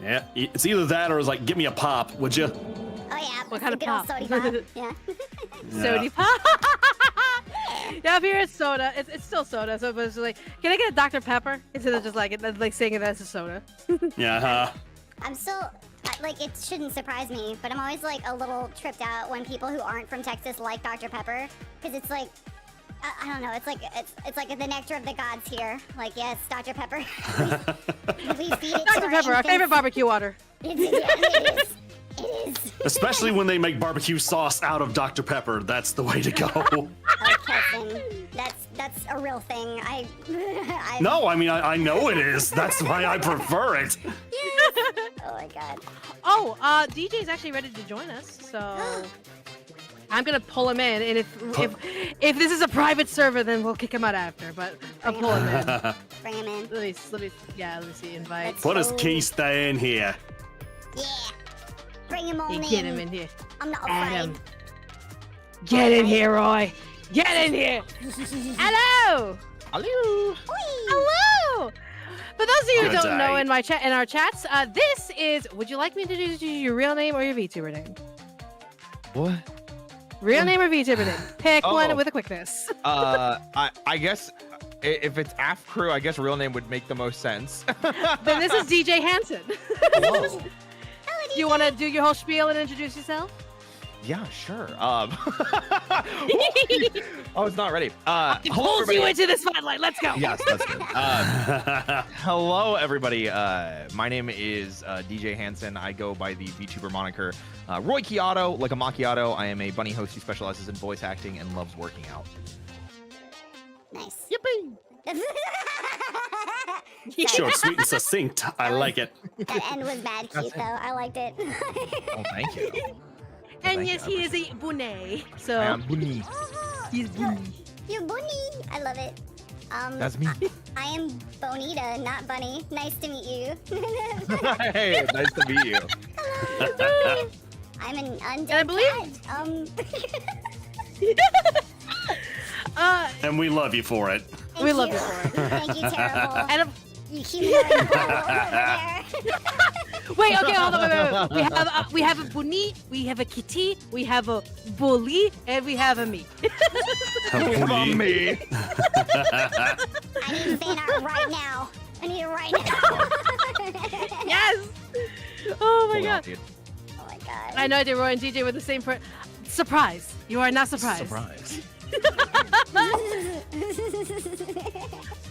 Yeah, it's either that or it's like, give me a pop, would you? Oh yeah, What kind of good old pop? soda pop. Yeah. Sody pop. Yeah, up here it's soda. It's still soda. So it's like, can I get a Dr. Pepper instead of just like saying it as a soda? Yeah. I'm still like, it shouldn't surprise me, but I'm always like a little tripped out when people who aren't from Texas like Dr. Pepper, because it's like, I don't know, it's like the nectar of the gods here. Like, yes, Dr. Pepper. we feed it Dr. to Pepper, our favorite barbecue water. It is. It is. Especially when they make barbecue sauce out of Dr. Pepper. That's the way to go. Oh, Keston, that's a real thing. No, I mean, I know it is. That's why I prefer it. Yes. Oh my god. Oh, DJ's actually ready to join us, so I'm gonna pull him in, and if this is a private server, then we'll kick him out after. But I'll pull him in. Bring him in. Let me see. Invite. Put his key stay in here. Yeah. Bring him on in. Get him in here. I'm not Adam. afraid. Get in here, Roy. Get in here. Hello. Hello. Hello. For those of you who Good don't know, day. in our chats, this is. Would you like me to introduce you your real name or your VTuber name? What? Real name or VTuber name? Pick one Oh. with a quickness. I guess if it's AF Crew, I guess real name would make the most sense. Then this is DJ Hansen. Hello. You want to do your whole spiel and introduce yourself? Yeah, sure. I was not ready. It Hello, pulls you everybody. into this spotlight. Let's go. Yes, that's good. Hello, everybody. My name is DJ Hansen. I go by the VTuber moniker Roy Chiato, like a macchiato. I am a bunny host who specializes in voice acting and loves working out. Nice. Yippee! Short, sweet, and succinct. I like it. That end was mad cute, though. I liked it. Oh, thank you. And Thank yes, you. he is a bunny. So I am bunny. he's bunny. You're bunny. I love it. That's me. I am Bonita, not Bunny. Nice to meet you. Hey, nice to meet you. I'm an undead And I believe- cat. And we love you for it. Thank We love you you for it. Thank you, Terrible. And You humanoid bull over there. wait, okay, hold on, wait. We have a bunny, we have a kitty, we have a bully, and we have a me. From me. I need fan art right now. I need it right now. Yes. Oh my Hold on, god. dude. Oh my god. I know, Roy and DJ were the same. Surprise! You are not surprised. Surprise.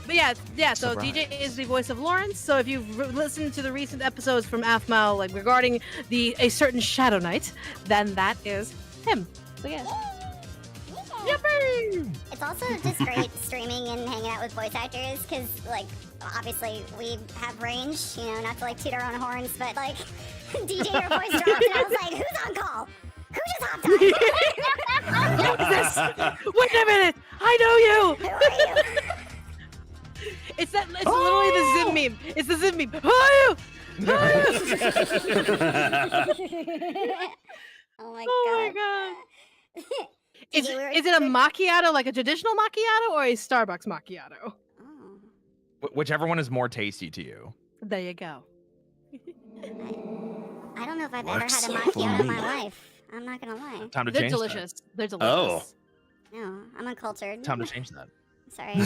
But yeah. So Surprise. DJ is the voice of Lawrence. So if you've listened to the recent episodes from AFMAO, like regarding a certain Shadow Knight, then that is him. So yeah. Yippee! It's also just great streaming and hanging out with voice actors because, like, obviously we have range, you know, not to like toot our own horns, but like, DJ, your voice dropped, and I was like, who's on call? Who just hopped on? What is this? Wait a minute! I know you. Who are you? It's literally the Zim meme. It's the Zim meme. Who are you? Oh my Oh my god. god. DJ, Is we were- it a macchiato, like a traditional macchiato, or a Starbucks macchiato? Oh. Whichever one is more tasty to you. There you go. I don't know if I've Works ever had a for macchiato in my me. life. I'm not gonna lie. Time to They're change delicious. They're Oh. delicious. No, I'm uncultured. that. Time to change that. Sorry. No.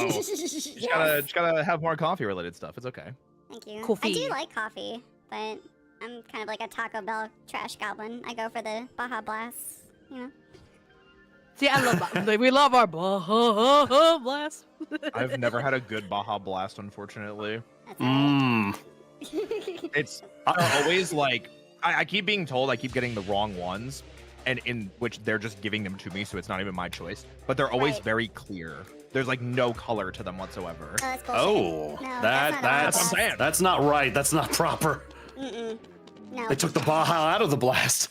Yes. Just gotta have more coffee related stuff. It's okay. Thank you. I Coffee. do like coffee, but I'm kind of like a Taco Bell trash goblin. I go for the Baja Blast, you know? See, I love we love our Baja Blast. I've never had a good Baja Blast, unfortunately. That's alright. It's always like I keep being told I keep getting the wrong ones, and in which they're just giving them to me, so it's not even my choice. But they're always Right. very clear. There's like no color to them whatsoever. Oh, that's bullshit. Oh, No, that's That's what I'm saying. that's not right. That's not proper. Mm-mm. No. They took the Baja out of the blast.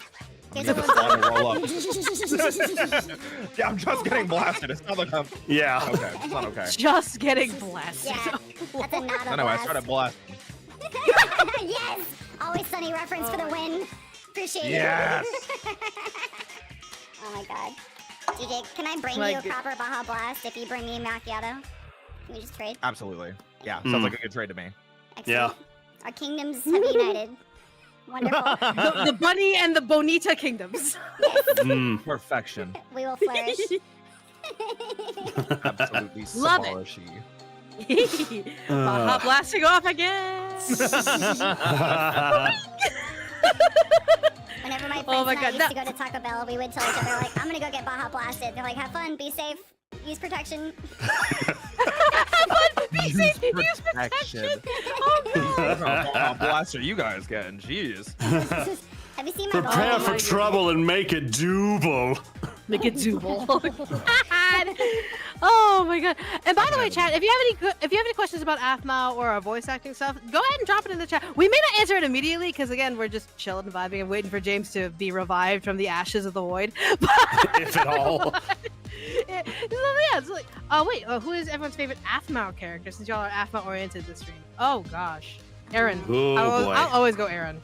Here's Get a the little fun and roll up. dip. Yeah, I'm just getting blasted. It's not like I'm Yeah. okay. It's not okay. Just getting blasted. Yeah, that's a not a No, I blast. started blasting. Yes! Always Sunny reference for the win. Appreciate Yes. it. Oh my god. DJ, can I bring My you a good- proper Baja Blast if you bring me a macchiato? Can we just trade? Absolutely. Yeah, Mm. sounds like a good trade to me. Excellent. Yeah. Our kingdoms have united. Wonderful. The bunny and the Bonita kingdoms. Mm. Perfection. We will flourish. Absolutely. Love it. Sabashi. Baja blasting off again. Whenever my friends Oh my and I God, used to go to Taco Bell, we would tell each other, like, I'm gonna go get Baja Blasted. They're like, have fun, be safe, use protection. Use protection. What kind of Baja Blast are you guys getting? Jeez. Have you seen my Prepare bowl? for trouble and make it doable. Make it doable. Oh my god! And by the way, chat, if you have any questions about AFMA or our voice acting stuff, go ahead and drop it in the chat. We may not answer it immediately because again, we're just chilling and vibing and waiting for James to be revived from the ashes of the void. If at all. Yeah, it's like, wait, who is everyone's favorite AFMA character? Since y'all are AFMA oriented this stream. Oh gosh, Aaron. Oh, boy. I'll always go Aaron.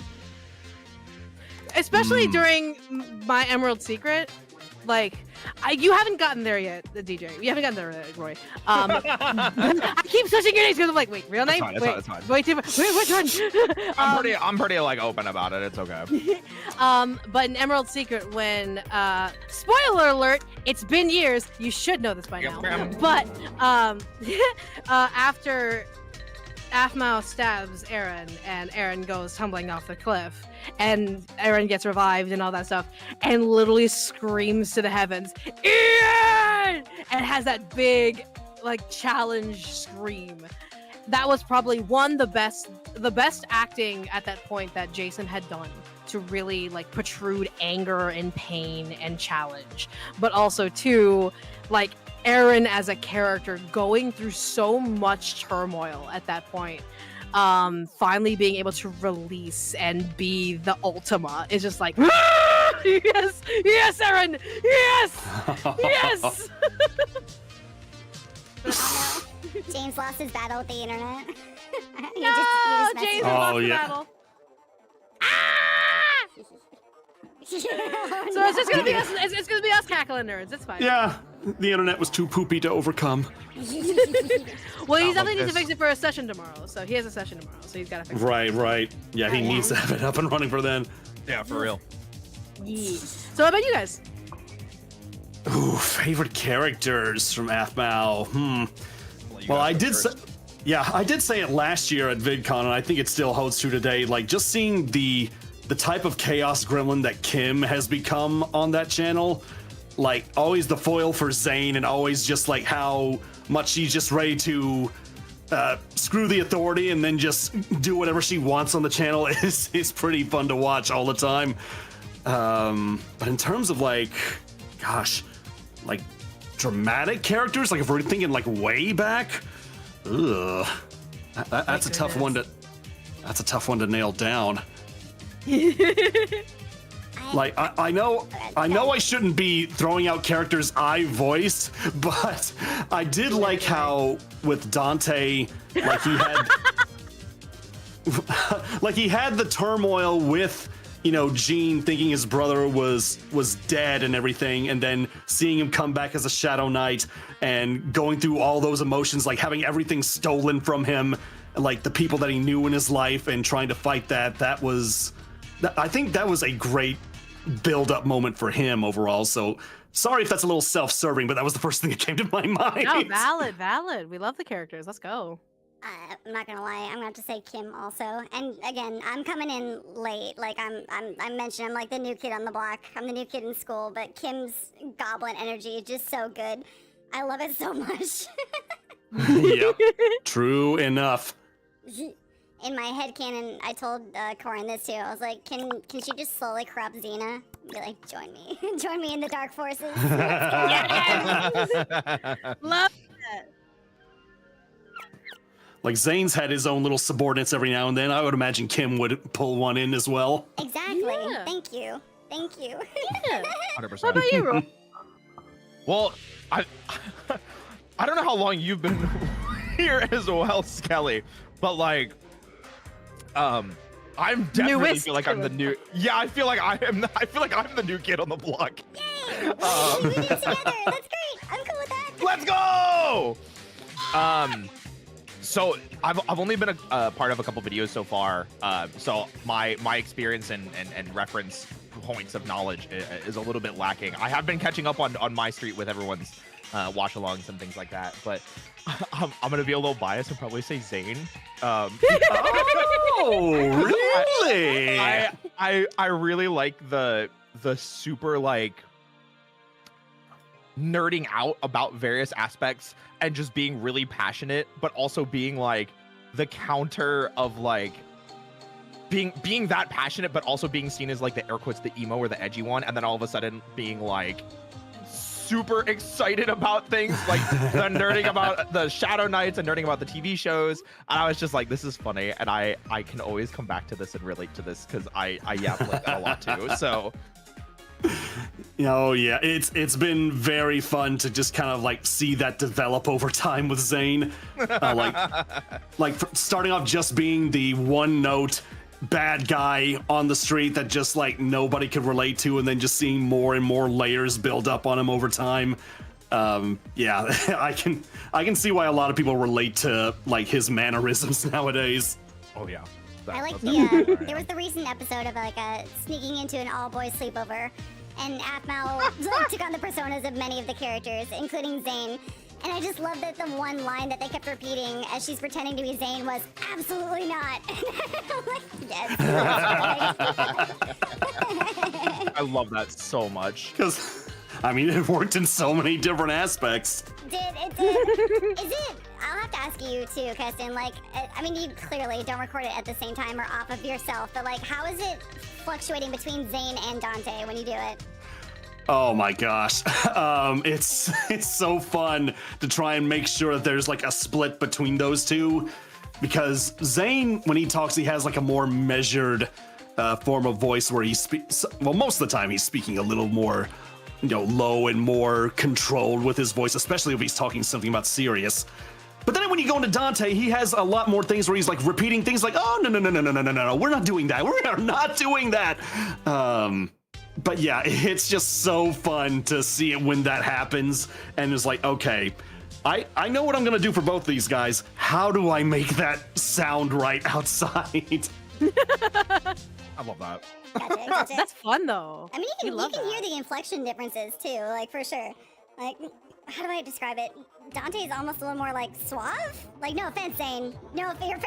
Especially during my Emerald Secret. Like, you haven't gotten there yet, the DJ. You haven't gotten there yet, Roy. I keep switching your names because I'm like, wait, real name? It's fine. Wait, which one? I'm pretty like open about it. It's okay. But in Emerald Secret, when spoiler alert, it's been years. You should know this by now. But after Aphmau stabs Aaron, and Aaron goes tumbling off the cliff, and Aaron gets revived and all that stuff, and literally screams to the heavens, Ian! And has that big, like, challenge scream. That was probably the best acting at that point that Jason had done to really, like, protrude anger and pain and challenge. But also, too, like, Aaron as a character going through so much turmoil at that point, finally being able to release and be the Ultima is just like, yes, yes, Aaron, yes, yes. Oh no. James lost his battle with the internet. He No, just James messed lost Oh, the yeah. battle. Oh, So it's just gonna be us. It's gonna be us cackling nerds. It's fine. Yeah, the internet was too poopy to overcome. Well, he Not like definitely needs to this. fix it for a session tomorrow. So he has a session tomorrow. So he's gotta fix it. Right. Yeah, he Oh, yeah. needs to have it up and running for then. Yeah, for real. Yeah. So how about you guys? Ooh, favorite characters from Aphmau. Well, I did say, I did say it last year at VidCon, and I think it still holds true today. Like, just seeing the type of chaos gremlin that Kim has become on that channel, like, always the foil for Zane, and always just like how much she's just ready to screw the authority and then just do whatever she wants on the channel is pretty fun to watch all the time. But in terms of, like, gosh, like, dramatic characters, like if we're thinking like way back, that's a tough one to nail down. Like, I know I shouldn't be throwing out characters I voiced, but I did like how with Dante, like he had the turmoil with, you know, Gene thinking his brother was dead and everything, and then seeing him come back as a Shadow Knight and going through all those emotions, like having everything stolen from him, like the people that he knew in his life, and trying to fight that. I think that was a great build-up moment for him overall. So sorry if that's a little self-serving, but that was the first thing that came to my mind. No, valid. We love the characters. Let's go. I'm not gonna lie, I'm gonna have to say Kim also. And again, I'm coming in late. Like I mentioned, I'm like the new kid on the block. I'm the new kid in school, but Kim's goblin energy is just so good. I love it so much. Yep. True enough. In my headcanon, I told Corin this too. I was like, can she just slowly corrupt Xena? Be like, join me. Join me in the dark forces. Love it. Like Zane's had his own little subordinates every now and then. I would imagine Kim would pull one in as well. Exactly. Yeah. Thank you. Thank you. Yeah. 100%. What about you, Roy? Well, I don't know how long you've been here as well, Skelly, but like, I'm definitely Newest feel like I'm the new. Yeah, I feel like I'm the new kid on the block. Yay! We did it together. That's great. I'm cool with that. Let's go! So I've only been a part of a couple videos so far. So my experience and reference points of knowledge is a little bit lacking. I have been catching up on my street with everyone's watch-alongs and things like that, but I'm gonna be a little biased and probably say Zane. Oh, really? I really like the super like nerding out about various aspects and just being really passionate, but also being like the counter of like being that passionate, but also being seen as like the air quotes the emo or the edgy one, and then all of a sudden being like super excited about things like the nerding about the Shadow Knights and nerding about the TV shows. And I was just like, this is funny, and I can always come back to this and relate to this because I yap like that a lot too. So Oh yeah, it's been very fun to just kind of like see that develop over time with Zane. Starting off just being the one note bad guy on the street that just like nobody could relate to, and then just seeing more and more layers build up on him over time. Yeah, I can see why a lot of people relate to like his mannerisms nowadays. oh yeah. I like there was the recent episode of like sneaking into an all-boys sleepover, and R.E.P.O took on the personas of many of the characters, including Zane. And I just love that the one line that they kept repeating as she's pretending to be Zane was "absolutely not." I'm like, yes. I love that so much. Because, I mean, it worked in so many different aspects. It did. Is it? I'll have to ask you too, Keston. Like, I mean, you clearly don't record it at the same time or off of yourself, but like, how is it fluctuating between Zane and Dante when you do it? Oh my gosh. It's so fun to try and make sure that there's like a split between those two, because Zane, when he talks, he has like a more measured form of voice where he speaks. Well, most of the time he's speaking a little more, low and more controlled with his voice, especially if he's talking something about serious. But then when you go into Dante, he has a lot more things where he's like repeating things like, "Oh no, we're not doing that. We are not doing that." But yeah, it's just so fun to see it when that happens, and it's like, okay, I know what I'm gonna do for both these guys. How do I make that sound right outside? I love that. Gotcha. That's fun though. I mean, you love can hear that. the inflection differences too, like for sure. Like, how do I describe it? Dante is almost a little more like suave. Like, no offense, Zane. No, you're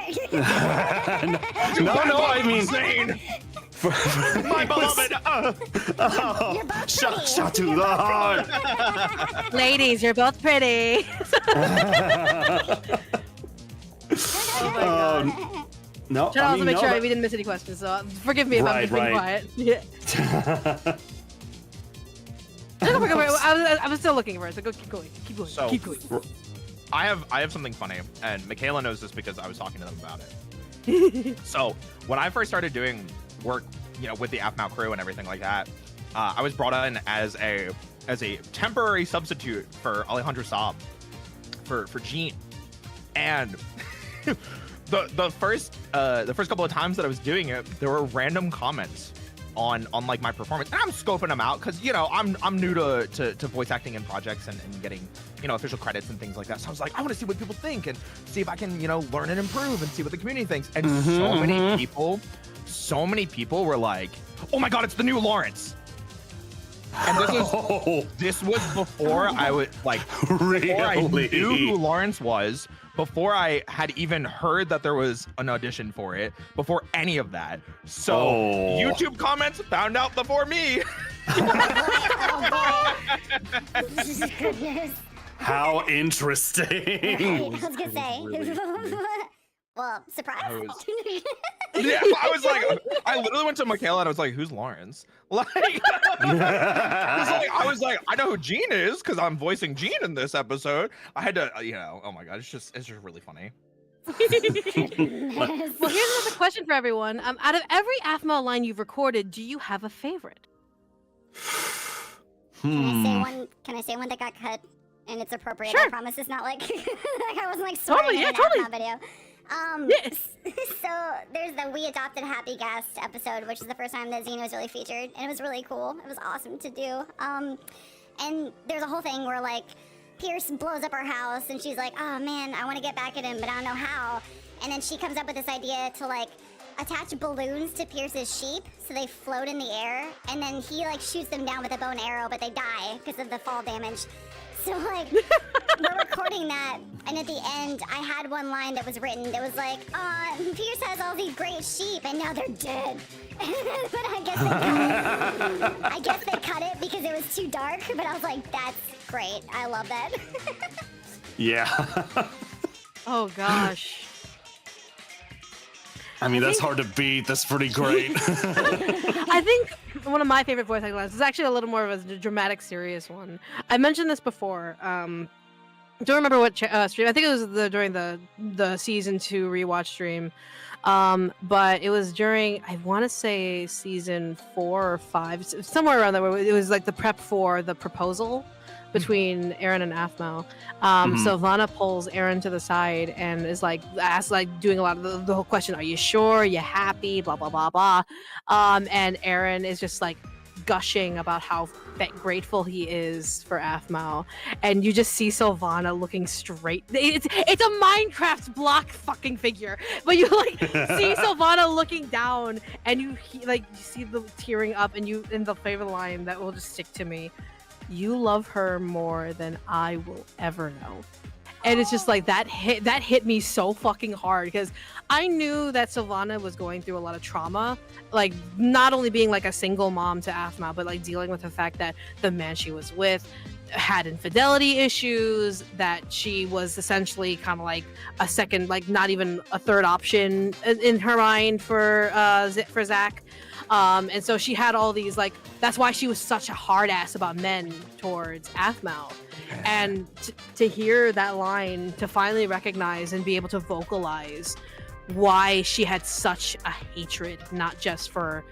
No, I mean, Zane, my beloved. You're both shot pretty. to You're the both heart. Ladies, you're both pretty. No, Trying to also make sure we didn't miss any questions, so forgive me if I'm just being quiet. Yeah. I was still looking for it, so keep going. So- Keep going. I have something funny, and Michaela knows this because I was talking to them about it. So when I first started doing work, with the R.E.P.O crew and everything like that, I was brought in as a temporary substitute for Alejandro Saab for Gene, and the first couple of times that I was doing it, there were random comments on like my performance, and I'm scoping them out because I'm new to voice acting in projects and getting official credits and things like that. So I was like, I want to see what people think and see if I can learn and improve and see what the community thinks. And so many people were like, oh my god, it's the new Lawrence. And this was before I was like, Really? before I knew who Lawrence was, before I had even heard that there was an audition for it, before any of that. So YouTube comments found out before me. Goodness. How interesting. I was gonna say. really Well, surprise. Yeah, I was like, I literally went to Michaela and I was like, "Who's Lawrence?" Like, I was like, I know who Gene is because I'm voicing Gene in this episode. I had to, oh my god, it's just really funny. Well, here's another question for everyone. Out of every AFMO line you've recorded, do you have a favorite? Can I say one that got cut and it's appropriate? Sure. I promise it's not like, like I wasn't like swearing Totally, in yeah, an totally. AFMO video. Yes. So there's the We Adopted Happy Guest episode, which is the first time that Xena was really featured, and it was really cool. It was awesome to do. And there's a whole thing where like Pierce blows up her house, and she's like, "Oh man, I want to get back at him, but I don't know how." And then she comes up with this idea to like attach balloons to Pierce's sheep so they float in the air, and then he like shoots them down with a bow and arrow, but they die because of the fall damage. So like we're recording that, and at the end I had one line that was written that was like, Pierce has all these great sheep and now they're dead. But I guess they cut it because it was too dark, but I was like, that's great. I love that. Yeah. Oh gosh. I mean, that's hard to beat. That's pretty great. I think one of my favorite voice acting lines is actually a little more of a dramatic, serious one. I mentioned this before. Don't remember what stream. I think it was during the season 2 rewatch stream. But it was during, I want to say season 4 or 5, somewhere around there. It was like the prep for the proposal between Aaron and AFMO. So Lana pulls Aaron to the side and is like, doing a lot of the whole question, are you sure? Are you happy? Blah, blah, blah, blah. And Aaron is just like gushing about how grateful he is for AFMO. And you just see Sylvana looking straight. It's a Minecraft block fucking figure. But you like see Sylvana looking down and you see the tearing up, and the favorite line that will just stick to me. You love her more than I will ever know. And it's just like that hit me so fucking hard, because I knew that Sylvana was going through a lot of trauma, like not only being like a single mom to AFMA, but like dealing with the fact that the man she was with had infidelity issues, that she was essentially kind of like a second, like not even a third option in her mind for Zach. And so she had all these, like, that's why she was such a hard ass about men towards Aphmau. And to hear that line, to finally recognize and be able to vocalize why she had such a hatred, not just for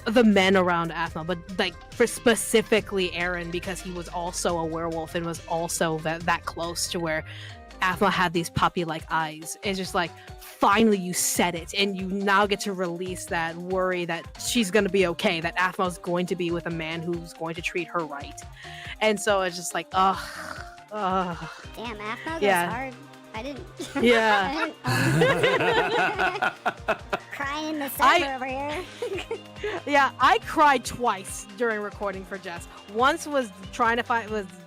the men around Aphmau, but like for specifically Aaron, because he was also a werewolf and was also that close to where Aphmau had these puppy-like eyes. It's just like, finally you said it, and you now get to release that worry that she's going to be okay, that Aphmau's going to be with a man who's going to treat her right. And so it's just like, ugh. Damn, Aphmau goes hard. I didn't. Yeah. Crying in the server over here. Yeah, I cried twice during recording for Jess. Once was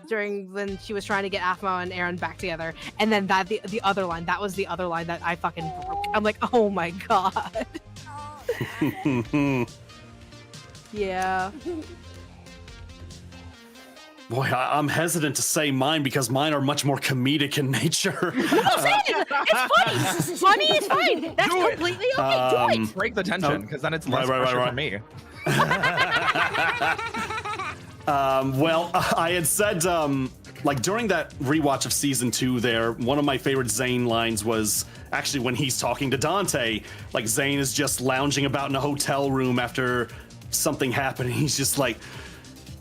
during when she was trying to get Aphmau and Aaron back together, and then the other line, that was the other line that I fucking broke. I'm like, oh my god. Yeah. Boy, I'm hesitant to say mine because mine are much more comedic in nature. No, say it! It's funny! Funny is fine! That's completely okay, do it! Break the tension, because then it's less pressure for me. Well, I had said, like during that rewatch of season 2 there, one of my favorite Zane lines was actually when he's talking to Dante. Like Zane is just lounging about in a hotel room after something happened. He's just like,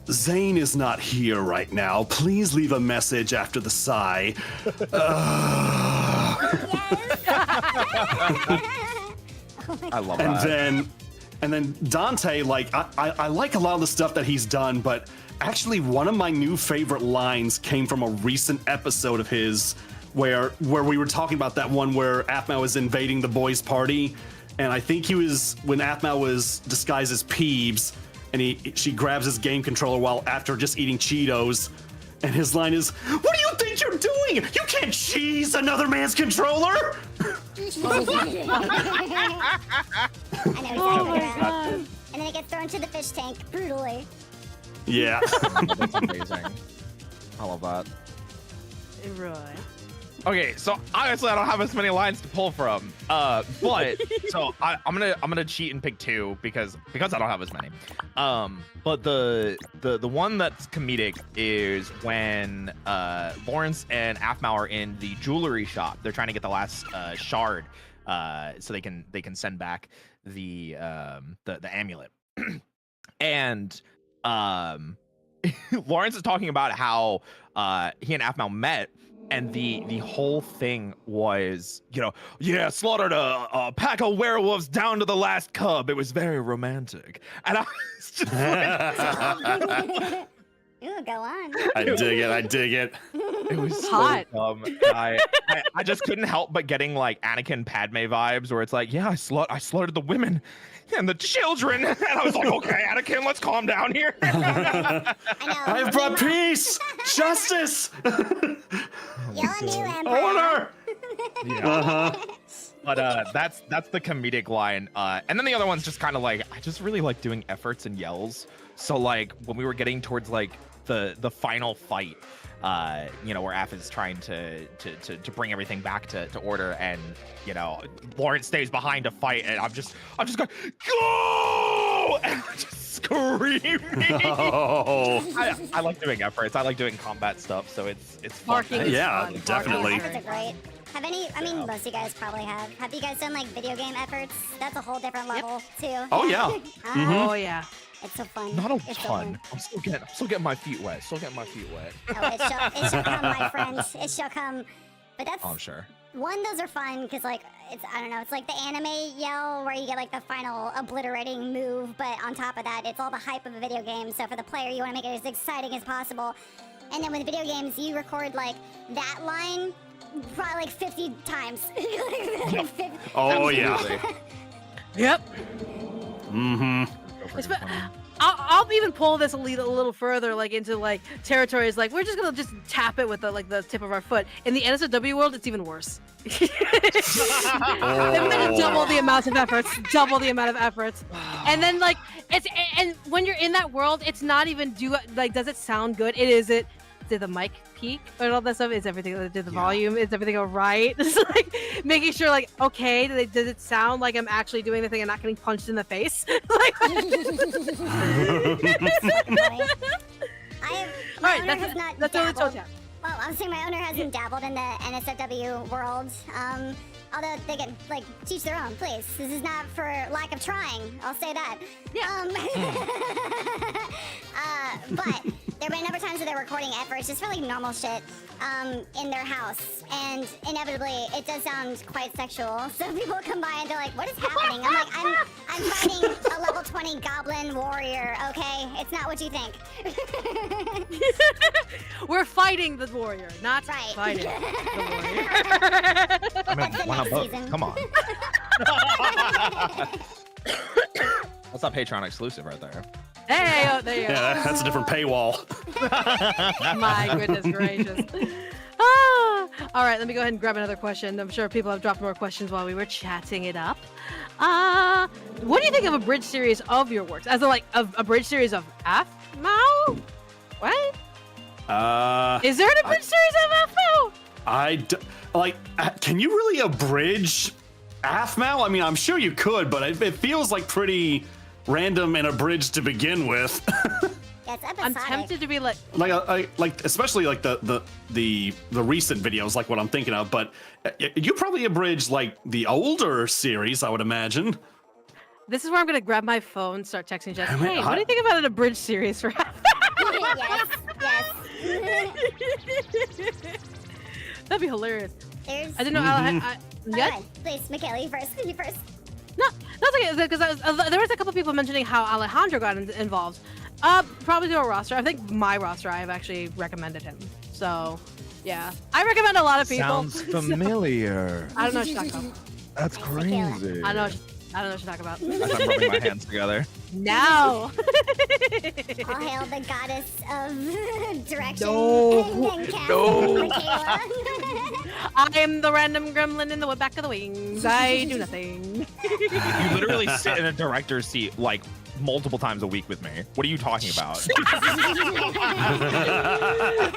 Zane is not here right now. Please leave a message after the sigh. I love that. And then Dante, like, I like a lot of the stuff that he's done, but actually one of my new favorite lines came from a recent episode of his where we were talking about that one where Aphmau was invading the boys' party. And I think he was, when Aphmau was disguised as Peebs, and she grabs his game controller while after just eating Cheetos, and his line is, "What do you think you're doing? You can't cheese another man's controller." I know exactly what you're at. And then it gets thrown to the fish tank brutally. Yeah. That's amazing. I love that. Right. Okay, so obviously I don't have as many lines to pull from. But so I'm gonna cheat and pick 2 because I don't have as many. But the one that's comedic is when Lawrence and Aphmau are in the jewelry shop. They're trying to get the last shard, so they can send back the amulet. And Lawrence is talking about how he and Aphmau met. And the whole thing was, yeah, slaughtered a pack of werewolves down to the last cub. It was very romantic. And I was just like, Ooh, go on. I dig it. it was so Hot. dumb. I just couldn't help but getting like Anakin Padme vibes where it's like, yeah, I slaughtered the women and the children. And I was like, okay, Anakin, let's calm down here. I know. I have brought peace, justice, You're a new emperor. order. Yeah. But that's the comedic line. And then the other one's just kind of like, I just really like doing efforts and yells. So like when we were getting towards like the final fight, where Aph is trying to bring everything back to order, and Lawrence stays behind to fight, and I'm just going, go, and I'm just screaming. Oh. I like doing efforts. I like doing combat stuff, so it's fun. Barking is Yeah, fun. definitely. Efforts are great. Most of you guys probably have. Have you guys done like video game efforts? That's a whole different level too. Oh, yeah. Oh yeah. It's so fun. Not a It's so ton. fun. I'm still getting my feet wet. Oh, it shall come, my friends. It shall come. But that's Oh, I'm sure. one. Those are fun because like it's like the anime yell where you get like the final obliterating move, but on top of that, it's all the hype of a video game. So for the player, you want to make it as exciting as possible. And then with video games, you record like that line probably like 50 times. Oh yeah. Yep. Mm-hmm. I'll even pull this a little further, like into like territories. Like we're just gonna just tap it with the tip of our foot. In the NSFW world, it's even worse. They've got double the amount of efforts, and then like and when you're in that world, it's not even does it sound good? Did the mic peak and all that stuff? Is everything? Did the volume? Is everything all right? It's like making sure, like, okay, does it sound like I'm actually doing the thing and not getting punched in the face? Like, that's only toe tap. Well, I'm saying my owner hasn't dabbled in the NSFW world. Although they can like teach their own, please. This is not for lack of trying. I'll say that. Yeah. But there have been a number of times where they're recording efforts, just for like normal shit, in their house, and inevitably it does sound quite sexual. So people come by and they're like, "What is happening?" I'm like, "I'm fighting a level 20 goblin warrior. Okay, it's not what you think." We're fighting the warrior, not fighting the warrior. I mean, why not both? season. Come on. That's not Patreon exclusive right there. Hey, oh, there you go. Yeah, that's a different paywall. My goodness gracious. Ah, all right, let me go ahead and grab another question. I'm sure people have dropped more questions while we were chatting it up. What do you think of a bridge series of your works? As in, like, a bridge series of Aphmau? What? Is there an abridged series of Aphmau? Can you really abridge Aphmau? I mean, I'm sure you could, but it feels like pretty random and abridged to begin with. Yeah, it's episodic. I'm tempted to be like especially like the recent videos, like what I'm thinking of. But you probably abridged like the older series, I would imagine. This is where I'm gonna grab my phone, start texting Jess. Damn it, Hey, what do you think about an abridged series for Aphmau? Yes. That'd be hilarious. There's. I didn't know. Yeah. Please, Michaela, you first. You first. No, that's okay. Because there was a couple people mentioning how Alejandro got involved. Probably to a roster. I think my roster, I've actually recommended him. So, yeah, I recommend a lot of people. Sounds familiar. I don't know what you're talking about. That's crazy. I don't know what you're talking about. As I'm rubbing my hands together. No. All hail the goddess of direction No. and casting, No. Michaela. I am the random gremlin in the back of the wings. I do nothing. You literally sit in a director's seat like multiple times a week with me. What are you talking about?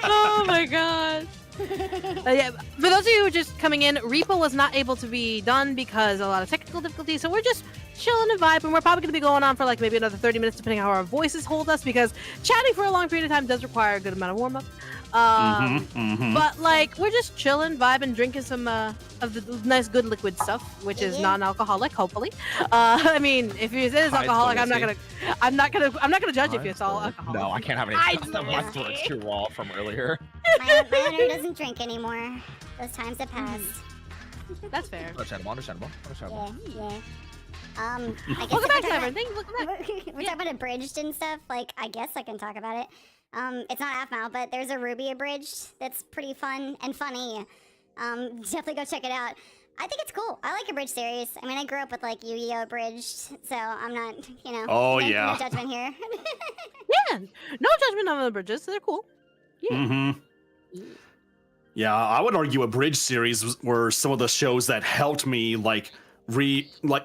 Oh my god. Yeah, for those of you who are just coming in, R.E.P.O was not able to be done because of a lot of technical difficulties, so we're just chilling and vibing. We're probably going to be going on for like maybe another 30 minutes depending on how our voices hold us, because chatting for a long period of time does require a good amount of warm-up. But like, we're just chilling, vibing, drinking some of the nice good liquid stuff, which is non-alcoholic, hopefully. I mean, if it is alcoholic, I'm not gonna judge if it's all alcoholic. No, I can't have any. My throat's too raw from earlier. My owner doesn't drink anymore. Those times have passed. That's fair. Understandable. Yeah. I guess Welcome back, if Severin. Thank you. Welcome back. we're talking about abridged and stuff. Like, I guess I can talk about it. It's not AFMAO, but there's a Ruby abridged that's pretty fun and funny. Definitely go check it out. I think it's cool. I like abridged series. I mean, I grew up with like Yu-Gi-Oh abridged, so I'm not, Oh, no, yeah. no judgment here. Yeah, no judgment on the bridges. They're cool. Yeah. Yeah, I would argue abridged series were some of the shows that helped me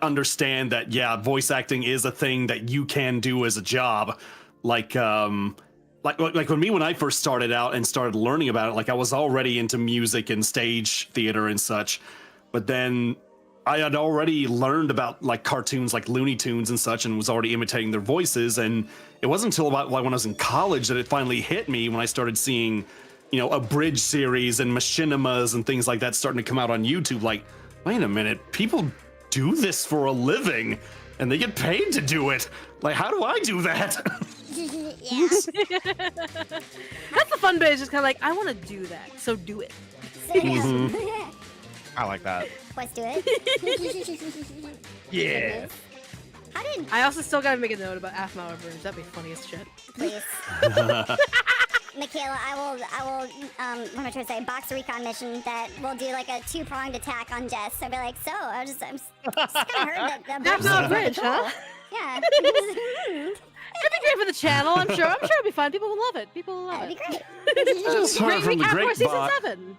understand that voice acting is a thing that you can do as a job. Like when I first started out and started learning about it, like I was already into music and stage theater and such, but then I had already learned about like cartoons like Looney Tunes and such, and was already imitating their voices. And it wasn't until about like when I was in college that it finally hit me when I started seeing, abridged series and machinimas and things like that starting to come out on YouTube. Like, wait a minute, people do this for a living and they get paid to do it. Like, how do I do that? Yeah. That's the fun bit. It's just kind of like, I want to do that, so do it. So, yeah. I like that. Let's do it. Yeah. How did... I also still gotta make a note about AFMAO abridged. That'd be funny as shit. Please. Michaela, I will, what am I trying to say? Box recon mission that will do like a 2-pronged attack on Jess. I'll be like, so, I'm just kind of heard that AFMAO abridged, huh? Yeah. It'd be great for the channel, I'm sure. I'm sure it'd be fun. People will love it. People will love That'd be it. great. It's Great from the recap great for season bot. 7.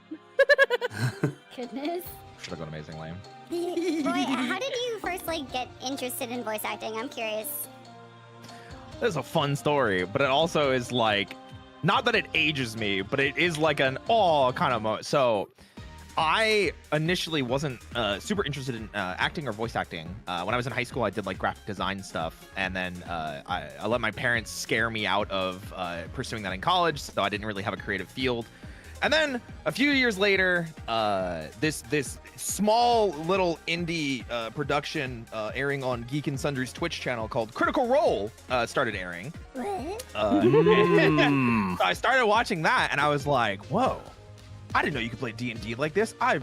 Goodness. Should have gone amazing lame. Roy, how did you first like get interested in voice acting? I'm curious. This is a fun story, but it also is like, not that it ages me, but it is like an kind of moment. So I initially wasn't super interested in acting or voice acting. When I was in high school, I did like graphic design stuff, and then I let my parents scare me out of pursuing that in college, so I didn't really have a creative field. And then a few years later, this small little indie production airing on Geek and Sundry's Twitch channel called Critical Role started airing. What? So I started watching that, and I was like, whoa. I didn't know you could play D&D like this. I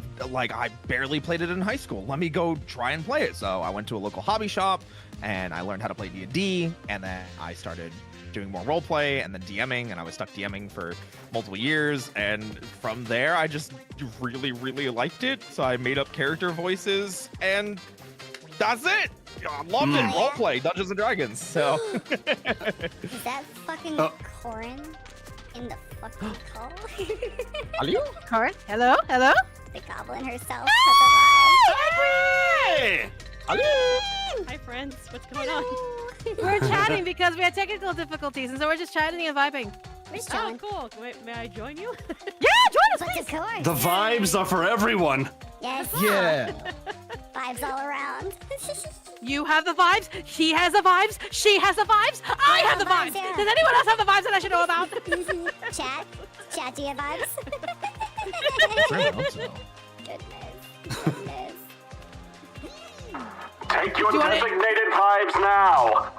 barely played it in high school. Let me go try and play it. So I went to a local hobby shop and I learned how to play D&D, and then I started doing more roleplay and then DMing, and I was stuck DMing for multiple years. And from there, I just really, really liked it. So I made up character voices, and that's it. I loved it. Roleplay, Dungeons and Dragons. So Is that fucking Corin in the fucking call? Hello? Corin? Hello? Hello? The goblin herself. Hey! Hi friends, what's going on? We're chatting because we had technical difficulties, and so we're just chatting and vibing. We're just Oh, chilling. cool. Wait, may I join you? Yeah, join us, But please. of course. The vibes are for everyone. Yes. Yeah. Vibes all around. You have the vibes. He has the vibes. She has the vibes. I have the vibes. yeah. Does anyone else have the vibes that I should know about? Chat, do you have vibes? I hope so. Goodness. Take your Do you wanna- designated vibes now.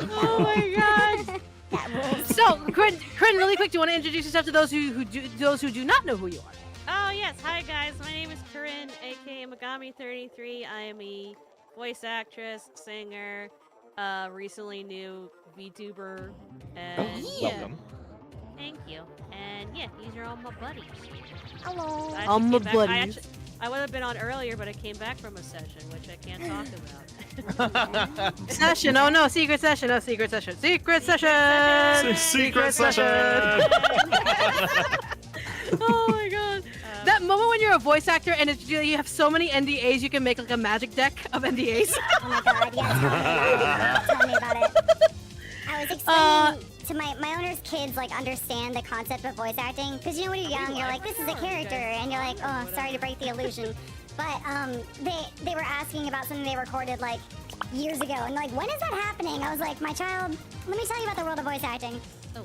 Oh my god. That rules. So, Corinne, really quick, do you want to introduce yourself to those who do not know who you are? Oh yes, hi guys. My name is Corinne, aka Megami33. I am a voice actress, singer, recently new VTuber, and yeah. Welcome. Thank you. And yeah, these are all my buddies. Hello. I All actually my came back- buddies. I would have been on earlier, but I came back from a session, which I can't talk about. Session. Oh no, secret session. Oh, secret session. Secret session. Secret session. Oh my god. That moment when you're a voice actor and it's, you have so many NDAs, you can make like a magic deck of NDAs. Oh my god, yes. Tell me about it. I was explaining to my owner's kids, like, understand the concept of voice acting. Because, you know, when you're young, you're like, this is a character. And you're like, oh, sorry to break the illusion. But they were asking about something they recorded, like, years ago. And, like, when is that happening? I was like, my child, let me tell you about the world of voice acting. You're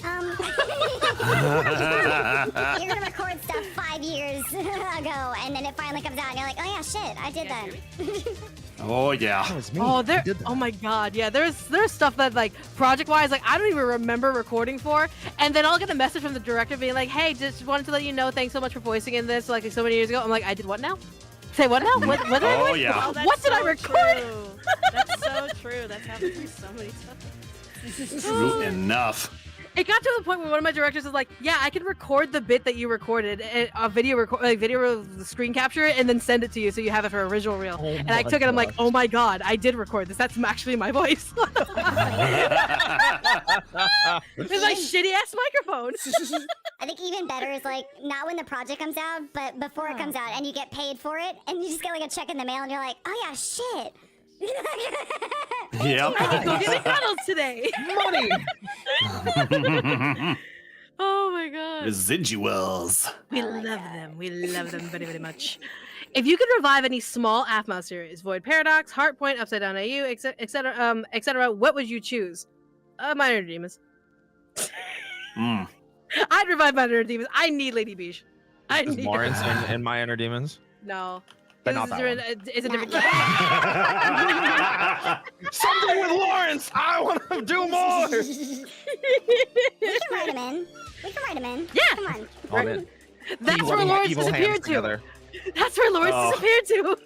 gonna record stuff 5 years ago, and then it finally comes out, and you're like, oh yeah, shit, I did that. Oh yeah. That was me. Oh, I there. did that. Oh my god, yeah. There's stuff that like project-wise, like I don't even remember recording for, and then I'll get a message from the director being like, "Hey, just wanted to let you know, thanks so much for voicing in this like so many years ago." I'm like, I did what now? Say what now? What did I Oh do? yeah. Oh, that's What did I so record? True. That's so true. That's happened to me so many times. True enough. It got to the point where one of my directors was like, "Yeah, I can record the bit that you recorded, a video screen capture it, and then send it to you so you have it for original reel." Oh And I my took it. I'm like, gosh. "Oh my god, I did record this. That's actually my voice." It's like shitty ass microphone. I think even better is like not when the project comes out, but before it comes out, and you get paid for it, and you just get like a check in the mail, and you're like, oh yeah, shit. Yep. Go get McDonald's today. Money. Oh my god. Residuals. We love them. We love them very, very much. If you could revive any small AFMAO series, Void Paradox, Heartpoint, Upside Down AU, etc., what would you choose? Minor Demons. Mm. I'd revive Minor Demons. I need Lady Beach. I Is need Lawrence and My Inner Demons? No. But This not is that different- It's a different. Something with Lawrence! I want to do more! We can write him in. We can write him in. Yeah. Come on. On it. That's Two where loving Lawrence evil hands disappeared to. together. That's where Lawrence Oh. disappeared to.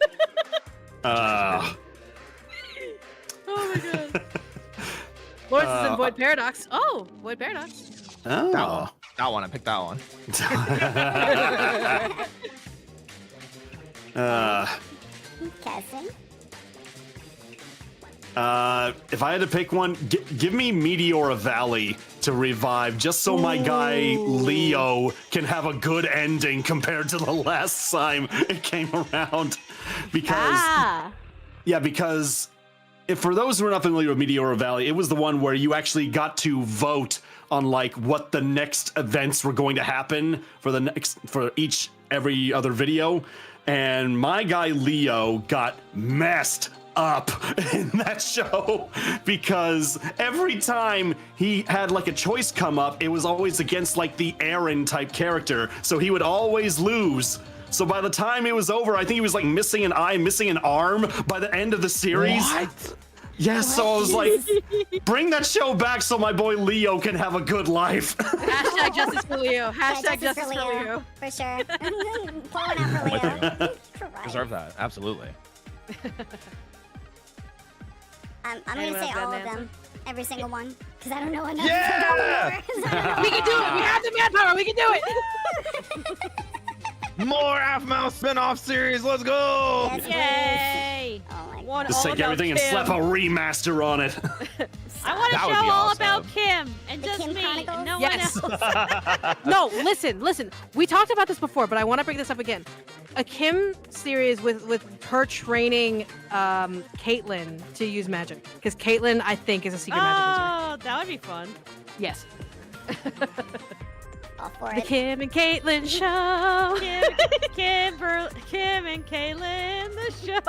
Uh, Oh my god. Lawrence is in Uh, Void Paradox. Oh, Void Paradox. oh. That one. I picked that one. Cassie. If I had to pick one, give me Meteora Valley to revive, just so my guy Leo can have a good ending compared to the last time it came around. Because because if for those who are not familiar with Meteora Valley, it was the one where you actually got to vote on like what the next events were going to happen for the next every other video, and my guy Leo got messed up in that show because every time he had like a choice come up, it was always against like the Aaron type character, so he would always lose. So by the time it was over, I think he was like missing an eye, missing an arm by the end of the series. What? Yeah, so I was like, bring that show back so my boy Leo can have a good life. Hashtag justice for Leo. Hashtag Yeah, justice for Leo. For sure. Pour one out for Leo. Christ. Deserve that. Absolutely. I'm gonna Anyone say else got all an of them. answer? Every single one. Because I don't know enough. Yeah! We can do it. We have the manpower. We can do it. More AFMAO spin-off series. Let's go! Yes, please. Yay! Oh my One Just all take about everything and Kim. slap a remaster on it. I want a That would show be all awesome. about Kim and The just Kim me, Chronicles? and no Yes. one else. No, listen. We talked about this before, but I want to bring this up again. A Kim series with her training Caitlyn to use magic, because Caitlyn, I think, is a secret magic user. Oh, that would be fun. Yes. All for The it. Kim and Caitlyn show. Kim and Kaylin, the show.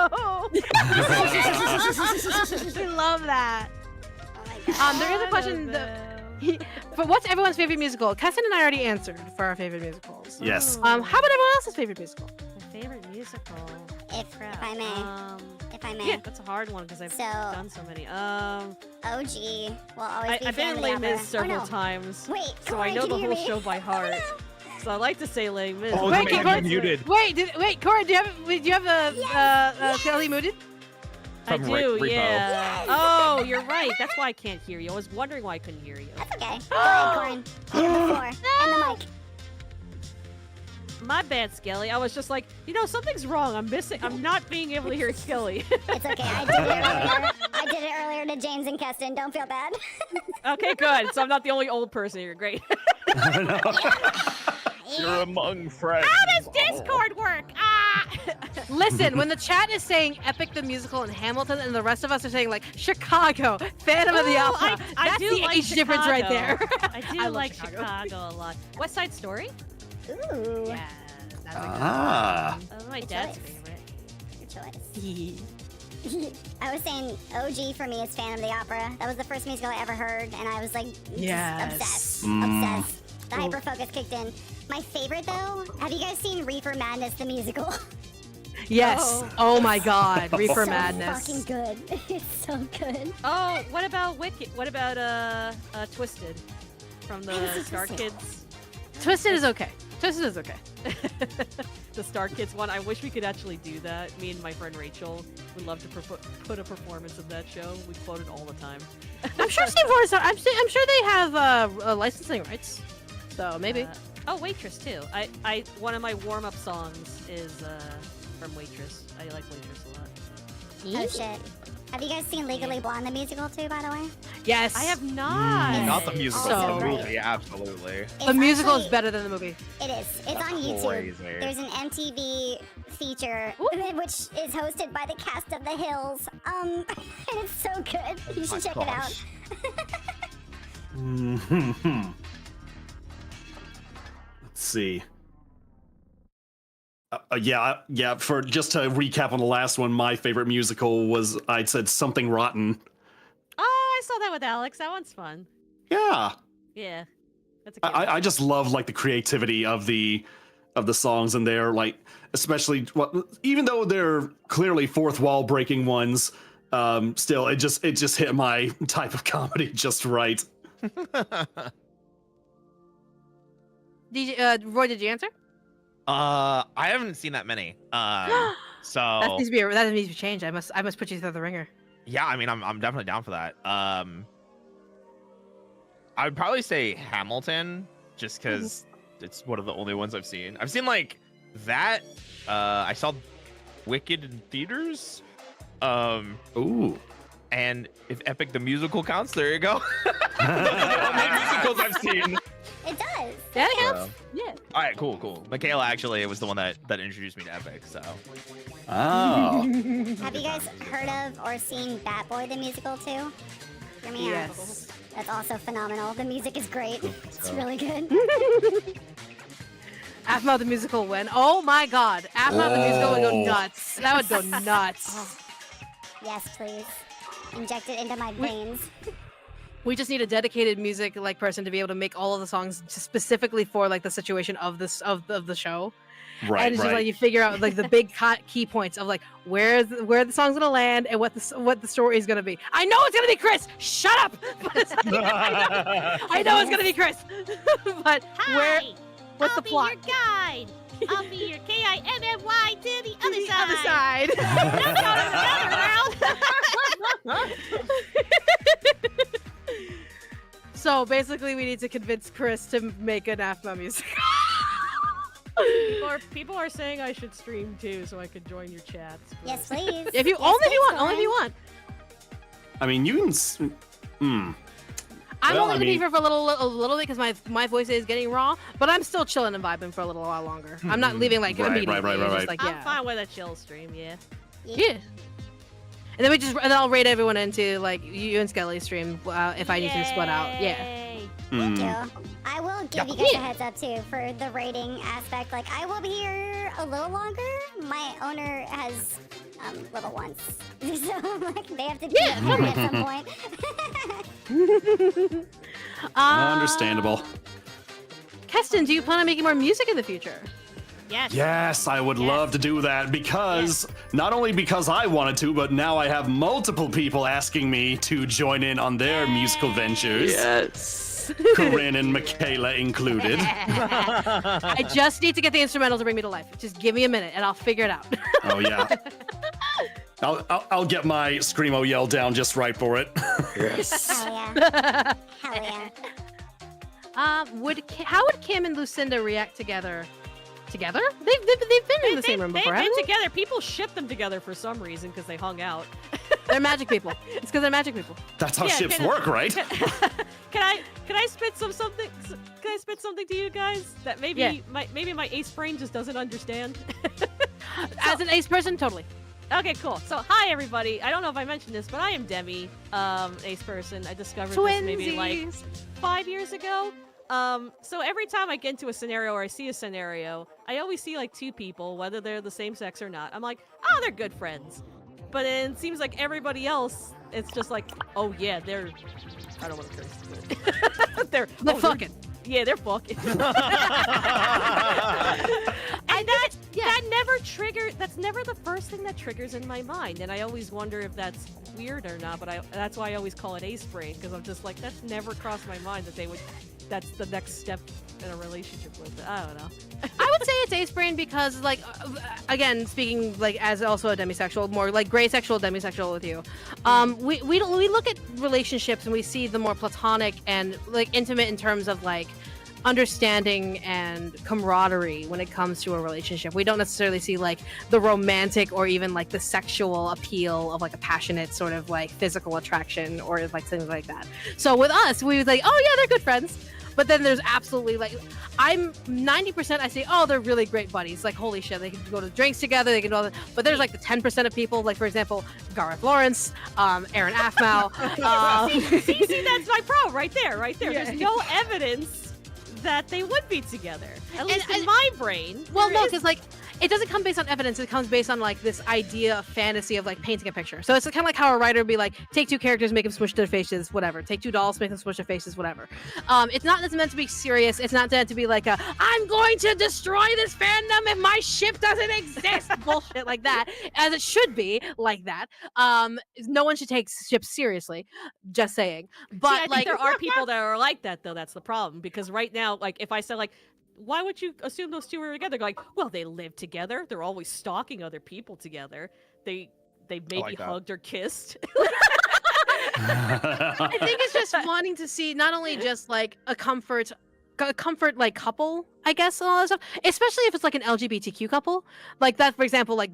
I love that. Oh my god. There is a question. But what's everyone's favorite musical? Keston and I already answered for our favorite musicals. Yes. How about everyone else's favorite musical? My favorite musical. If Crap. I may. If I may. Yeah, that's a hard one because I've So- done so many. OG will always be I've been fan in of Les the Mis opera. several Oh, no. times, Wait, so Corey, I know can the you hear whole me? show by heart. Oh, So I like to say Les Mis. Oh, Wait, the man Corey, you're muted. Wait, Corey, do you have Kelly muted? From do, R.E.P.O. yeah. Yes! Oh, you're right. That's why I can't hear you. I was wondering why I couldn't hear you. That's okay. Go ahead, Corin. You have the floor and the mic. My bad, Skelly. I was just like, something's wrong. I'm not being able to hear Skelly. It's okay. I did it earlier. I did it earlier to James and Keston. Don't feel bad. Okay, good. So I'm not the only old person here. Great. You're among friends. How does Discord work? Ah! Listen, when the chat is saying Epic the Musical and Hamilton, and the rest of us are saying like Chicago, Phantom of the Ooh, Opera, I that's do the like age difference right there. I do love like Chicago. Chicago a lot. West Side Story? Ooh. Yeah, that's a Ah. My Good dad's choice. favorite. Good choice. I was saying OG for me is Phantom of the Opera. That was the first musical I ever heard, and I was like Yes. obsessed. Mm. Obsessed. The hyper focus kicked in. My favorite though, have you guys seen Reefer Madness the musical? Yes. Oh. Oh my God, Reefer so Madness. fucking good. It's so good. Oh, what about Wicked? What about Twisted from I haven't the seen Star Twisted. Kids? Twisted is okay. Twisted is okay. The Star Kids one. I wish we could actually do that. Me and my friend Rachel would love to put a performance of that show. We quote it all the time. I'm sure Steve Morris. I'm sure they have licensing rights. So maybe. Oh, Waitress too. One of my warm-up songs is from Waitress. I like Waitress a lot. Oh shit. Have you guys seen Legally Blonde the musical too, by the way? Yes. I have not. Not the musical, So the great. movie, absolutely. It's The musical is actually- better than the movie. It is. It's That's on YouTube. crazy. There's an MTV feature, Ooh. which is hosted by the cast of The Hills. And it's so good. You should my check gosh. it out. Mhm. Let's see. Yeah. For just to recap on the last one, my favorite musical was I'd said Something Rotten. Oh, I saw that with Alex. That one's fun. Yeah, Yeah. That's a good I just love like the creativity of the songs in there, like especially even though they're clearly fourth wall breaking ones, still it just hit my type of comedy just right. Roy, did you answer? I haven't seen that many. That So needs to be changed. I must put you through the ringer. yeah, I mean, I'm definitely down for that. I would probably say Hamilton, just because it's one of the only ones I've seen. I've seen like that. I saw Wicked in theaters. Ooh. And if Epic the Musical counts, there you go. Those are the only musicals I've seen. It does. Yeah, it So, counts. Yeah. all right, cool. Michaela actually was the one that introduced me to Epic. So Oh. Have you guys heard of or seen Bat Boy the musical too? Hear me out. Yes. That's also phenomenal. The music is great. It's really good. AFMA the musical win. Oh my God. AFMA the musical would go nuts. That would go nuts. Yes, please. Inject it into my veins. We just need a dedicated music like person to be able to make all of the songs just specifically for like the situation of this of the show. Right, And it's just right. like you figure out like the big key points of like where the song's gonna land and what the story is gonna be. I know it's gonna be Chris. Shut up. I know it's gonna be Chris. But where? Hi, What's I'll the plot? be your guide. I'll be your KIMMY to the other The side. other side. So basically, we need to convince Chris to make an AFMA music. People are saying I should stream too, so I could join your chats. but- Yes, please. If you Yes, only if you please, want, only if you want. I mean, you can. I'm Well, only I gonna be mean- here for a little bit because my voice is getting raw, but I'm still chilling and vibing for a little while longer. I'm not leaving like Right, immediately. right, It's just right. like, I'm yeah. fine with a chill stream, yeah. Yeah. And then then I'll raid everyone into like you and Skelly stream if I need to split out. Yeah. Yay. Thank Mm. you. I will give you guys a heads up too for the rating aspect. Like, I will be here a little longer. My owner has little ones, so like they have to be at home at some point. Understandable. Keston, do you plan on making more music in the future? Yes. Yes, I would Yes. love to do that because not only because I wanted to, but now I have multiple people asking me to join in on their musical ventures. Yes. Corinne and Michaela included. I just need to get the instrumental to bring me to life. Just give me a minute and I'll figure it out. Oh yeah. I'll get my screamo yell down just right for it. Hell yeah. Hell yeah. How would Kim and Lucinda react together? Together? They've been in the same room before, They've haven't been they? together. People ship them together for some reason because they hung out. They're magic people. It's because they're magic people. That's how Yeah, ships can I- work, right? Can I spit something? Can I spit something to you guys that maybe my ace brain just doesn't understand? As an ace person, totally. Okay, cool. So, hi everybody. I don't know if I mentioned this, but I am Demi, ace person. I discovered this maybe like Twinsies. 5 years ago. So every time I get into a scenario or I see a scenario, I always see like two people, whether they're the same sex or not. I'm like, oh, they're good friends. But then it seems like everybody else, it's just like, oh yeah, they're. I don't want to curse. But they're fucking. Yeah, they're fucking. And that never triggered. That's never the first thing that triggers in my mind, and I always wonder if that's weird or not. But that's why I always call it ace brain, because I'm just like, that's never crossed my mind that they would. That's the next step in a relationship with it. I don't know. I would say it's ace brain because, like, again, speaking like as also a demisexual, more like gray sexual, demisexual with you. We look at relationships and we see the more platonic and like intimate in terms of like understanding and camaraderie when it comes to a relationship. We don't necessarily see like the romantic or even like the sexual appeal of like a passionate sort of like physical attraction or like things like that. So with us, we was like, oh yeah, they're good friends. But then there's absolutely like, I'm 90% I say, oh, they're really great buddies. Like, holy shit, they can go to drinks together, they can do all that. But there's like the 10% of people, like for example, Gareth Lawrence, Aaron Afmau. See, that's my problem right there. Yeah. There's no evidence that they would be together. At least in my brain. Well, there no, is- because like it doesn't come based on evidence. It comes based on like this idea of fantasy of like painting a picture. So it's kind of like how a writer would be like, take two characters, make them smush their faces, whatever. Take two dolls, make them smush their faces, whatever. It's not meant to be serious. It's not meant to be like I'm going to destroy this fandom if my ship doesn't exist. Bullshit like that. As it should be like that. No one should take ships seriously. Just saying. But See, I like think there are people that are like that though. That's the problem, because right now, like if I said like, why would you assume those two were together? They're like, well, they live together. They're always stalking other people together. They maybe like that. hugged or kissed. I think it's just wanting to see not only just like a comfort like couple, I guess, and all that stuff. Especially if it's like an LGBTQ couple, like that. For example, like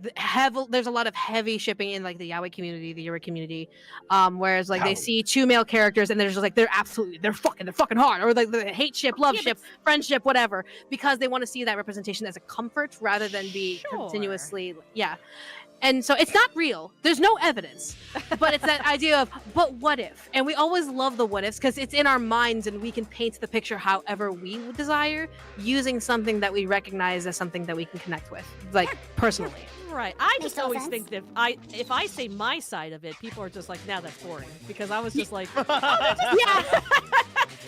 there's a lot of heavy shipping in like the yaoi community, the Yuri community. Whereas like they see two male characters and they're just like they're fucking hard, or like the hate ship, love ship, friendship, whatever, because they want to see that representation as a comfort rather than be continuously And so it's not real. There's no evidence. But it's that idea of, but what if? And we always love the what ifs because it's in our minds and we can paint the picture however we would desire using something that we recognize as something that we can connect with, like personally. Right. I Makes just no always sense. think that if I say my side of it, people are just like, now that's boring. Because I was just like, Yeah.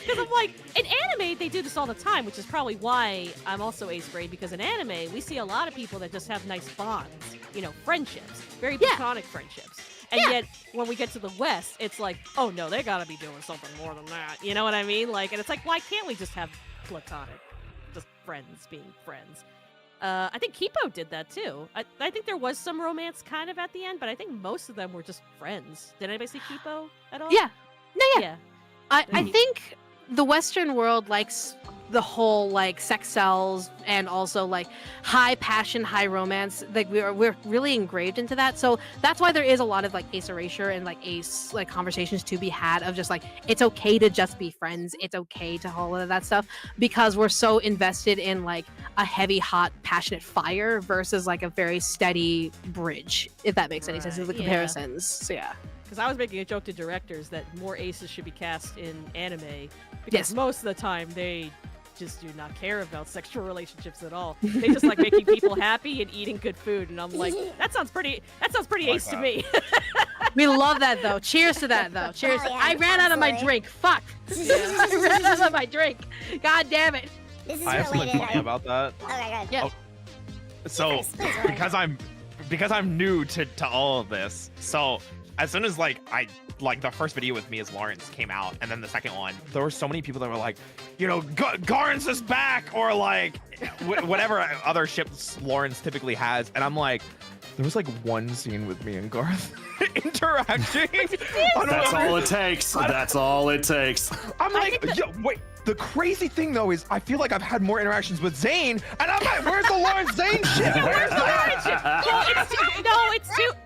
because I'm like, in anime, they do this all the time, which is probably why I'm also ace grade, because in anime, we see a lot of people that just have nice bonds, friendships, very platonic friendships. And yet, when we get to the West, it's like, oh no, they gotta be doing something more than that. You know what I mean? Like, and it's like, why can't we just have platonic, just friends being friends? I think R.E.P.O did that too. I think there was some romance kind of at the end, but I think most of them were just friends. Did anybody see R.E.P.O at all? Yeah. No, yeah. Yeah. I think the Western world likes the whole like sex sells and also like high passion, high romance. Like we're really engraved into that. So that's why there is a lot of like ace erasure and like ace like conversations to be had of just like it's okay to just be friends. It's okay to all of that stuff because we're so invested in like a heavy, hot, passionate fire versus like a very steady bridge. If that makes any sense, Right, the yeah. comparisons. So yeah. Because I was making a joke to directors that more aces should be cast in anime. Because Yes. most of the time they just do not care about sexual relationships at all. They just like making people happy and eating good food. And I'm like, that sounds pretty ace to that. me. We love that though. Cheers to that though. Cheers. Oh, yeah, I ran out of my absolutely. drink. Fuck. I ran out of my drink. God damn it. This is I have something related. funny about that. Okay, good. Yeah. So Please, Ryan. because I'm new to all of this, so as soon as like the first video with me as Lawrence came out, and then the second one, there were so many people that were like, Garance is back, or like whatever other ships Lawrence typically has, and I'm like, There was like one scene with me and Garth interacting. That's all it takes. That's all it takes. I'm like, yo, wait. The crazy thing though is I feel like I've had more interactions with Zane, and I'm like, where's the Lawrence Zane shit? Where's the Lawrence shit? Well,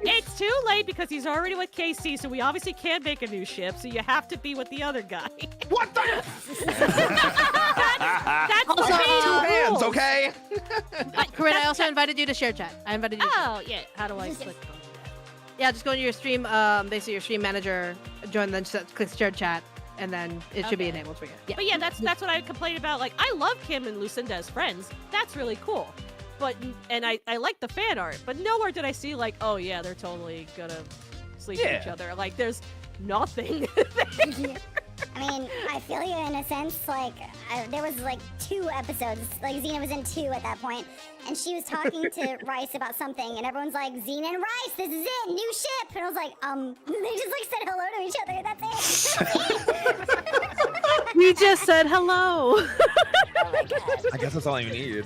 it's too late because he's already with KC, so we obviously can't make a new ship. So you have to be with the other guy. What the? That's Also, the main Two hands, rules. okay? Corinne, I also invited you to share chat. I invited you. Oh yeah. How do I click on that? Yeah, just go into your stream, basically your stream manager, join, then just click share chat, and then it should be Okay. enabled for you. Yeah. But yeah, that's what I complained about. Like, I love Kim and Lucinda as friends. That's really cool. But and I like the fan art, but nowhere did I see like, oh yeah, they're totally gonna sleep with each Yeah. other. Like, there's nothing. I mean, I feel you in a sense. Like, there was like 2 episodes. Like, Xena was in 2 at that point, and she was talking to Rice about something, and everyone's like, "Xena and Rice, this is it, new ship." And I was like, they just like said hello to each other. That's it. You just said hello. Oh my god. I guess that's all you need.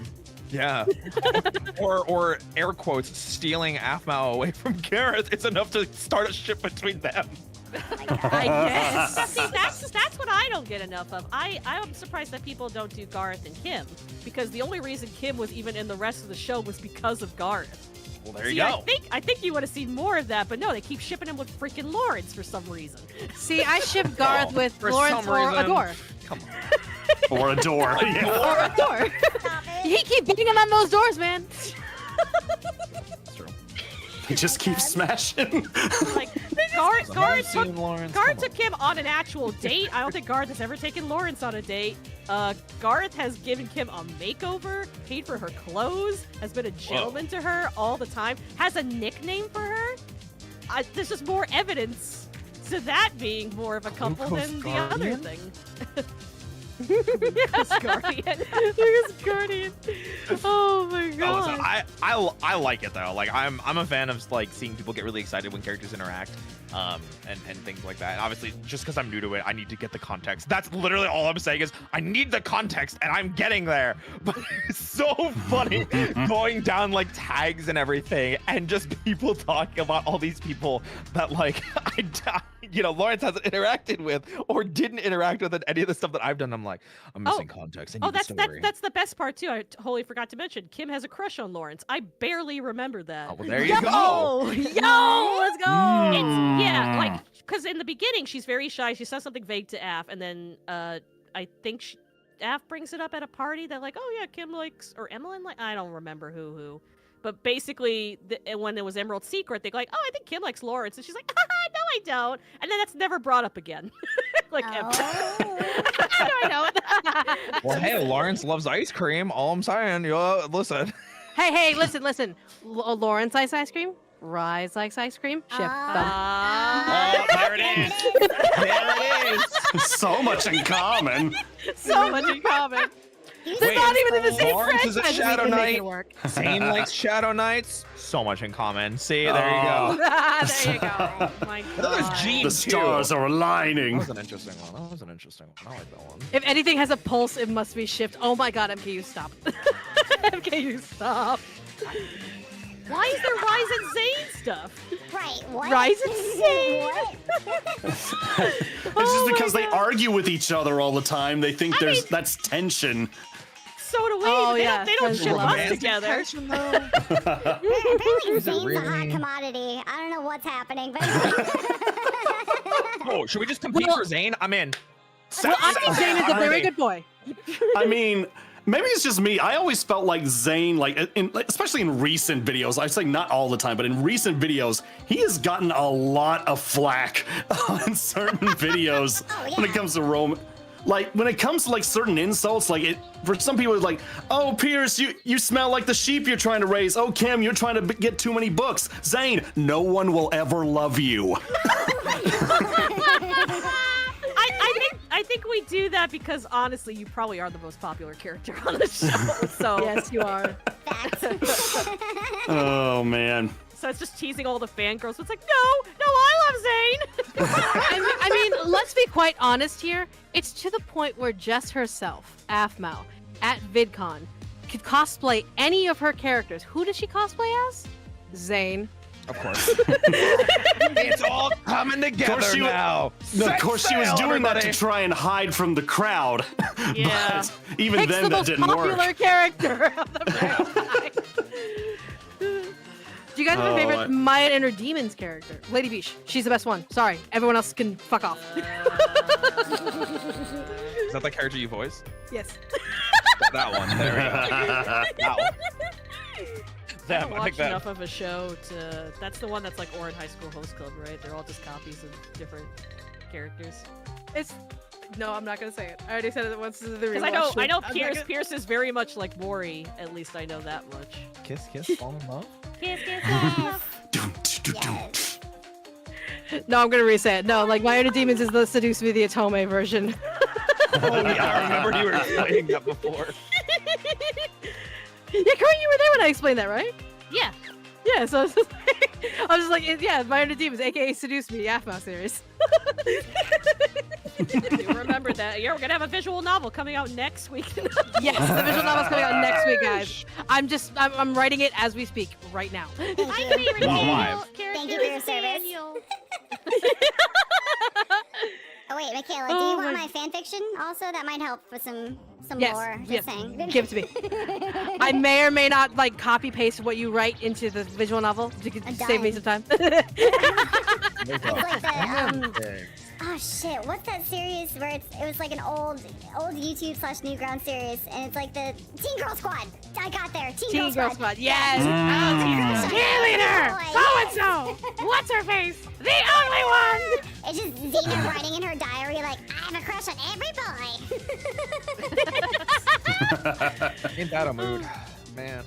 Yeah. or air quotes, stealing Aphmau away from Gareth is enough to start a ship between them. Oh my god. I guess. See, that's what I don't get enough of. I'm surprised that people don't do Gareth and Kim, because the only reason Kim was even in the rest of the show was because of Gareth. Well, there See, you go. I think you would have seen more of that, but no, they keep shipping him with freaking Lawrence for some reason. See, I ship Garth Well, with for Lawrence some or reason. Adore. Come on. Or a door. Yeah. Or Adore. Stop it. He keep banging on those doors, man. That's true. He just keeps smashing. Like, Garth Lawrence. took him on an actual date. I don't think Garth has ever taken Lawrence on a date. Garth has given Kim a makeover, paid for her clothes, has been a gentleman to her all the time, has a nickname for her. There's just more evidence to that being more of a couple than the other Guardian? thing. Yes, Guardian. Yes, Guardian. Oh my Oh, listen, god. I like it though. Like I'm a fan of like seeing people get really excited when characters interact, and things like that. And obviously, just because I'm new to it, I need to get the context. That's literally all I'm saying is I need the context, and I'm getting there. But it's so funny going down like tags and everything, and just people talking about all these people that like Lawrence hasn't interacted with or didn't interact with in any of the stuff that I've done. I'm like, I'm missing context. I need Oh, the story. that's the best part too. I totally forgot to mention. Kim has a crush on Lawrence. I barely remember that. Oh, well, there you go. Yo, let's go. Yeah, like, because in the beginning she's very shy. She says something vague to Af, and then I think Af brings it up at a party that like, oh yeah, Kim likes, or Emmeline, like, I don't remember who. But basically, when there was Emerald Secret, they go like, oh, I think Kim likes Lawrence, and she's like, no, I don't. And then that's never brought up again, like ever. How do I know? Well, hey, Lawrence loves ice cream. All I'm saying, listen. Hey, listen. Lawrence likes ice cream. Rise likes ice cream. Ship. Oh, there it is. There it is. So much in common. So much in common. You They're said not even in the same Lawrence is a franchise. Shadow We can make Knight. it work. Zane likes Shadow Knights. So much in common. See, there you go. There you go. Oh my There's god. Gene The stars are That aligning. was an interesting one. I like that one. If anything has a pulse, it must be shipped. Oh my god, MKU, stop. MKU, stop. Why is there Rise and Zane stuff? right. What? Rise and Zane. What? It's Oh just because my they God. argue with each other all the time. They think that's tension. So do we. Oh, but yeah, they don't friends ship love us it. together. Apparently, Is it Zane's a hot really? commodity. I don't know what's happening, but Oh, should we just compete Well- for Zane? I'm in. Well, I think Zane is a very good boy. I mean, maybe it's just me. I always felt like Zane, especially in recent videos, I say not all the time, but in recent videos, he has gotten a lot of flack on certain videos Oh, when it yeah. comes to Rome. Like, when it comes to, like, certain insults, for some people, it's like, oh, Pierce, you smell like the sheep you're trying to raise. Oh, Kim, you're trying to get too many books. Zane, no one will ever love you. I think we do that because honestly, you probably are the most popular character on the show. So Yes, you are. facts. Oh, man. So it's just teasing all the fangirls. It's like, no, I love Zane. I mean, let's be quite honest here. It's to the point where Jess herself, Aphmau, at VidCon, could cosplay any of her characters. Who does she cosplay as? Zane. Of course. It's all coming together she wa- now. Of course, she was Set doing sail, that to try and hide from the crowd. Yeah. But even Pick's then, the that most didn't popular work. character of the franchise. Do you guys have a Oh, favorite Maya and her demons character? Lady Beach. She's the best one. Sorry, everyone else can fuck off. Is that the character you voice? Yes. That one. There we go. That one. I Damn, don't I watch think that. enough of a show to. That's the one that's like Orin High School Host Club, right? They're all just copies of different characters. It's no, I'm not gonna say it. I already said it once. Because I know Pierce. Pierce is very much like Mori. At least I know that much. Kiss, fall in love. Kiss, kiss, kiss. Yes. No, I'm gonna re-say it. No, like My Inner Demons is the Seduce Me the Atome version. Oh yeah, I remember you were saying that before. Yeah, Corinne, you were there when I explained that, right? Yeah. Yeah, so I was just like, yeah, My Inner Demons, aka Seduce Me, the AFMA series. You remember that? Yeah, we're gonna have a visual novel coming out next week. Yes, the visual novel's coming out next week, guys. I'm writing it as we speak right now. Thank My you. favorite Live. character Thank you for your is service. Daniel. Oh wait, Michaela, do Oh you want my- my fan fiction also? That might help with some Yes, lore. Just yes. saying. Give it to me. I may or may not like copy paste what you write into the visual novel to save me some time. It's like the oh shit, what's that series where it was like an old YouTube / Newground series, and it's like the Teen Girl Squad. I got there. Teen Girl Squad. Yes. Oh, Cheerleader. boy. So and so. What's her face? The only one. It's just Xena writing in her diary like, I have a crush on every boy. Ain't that a mood, man?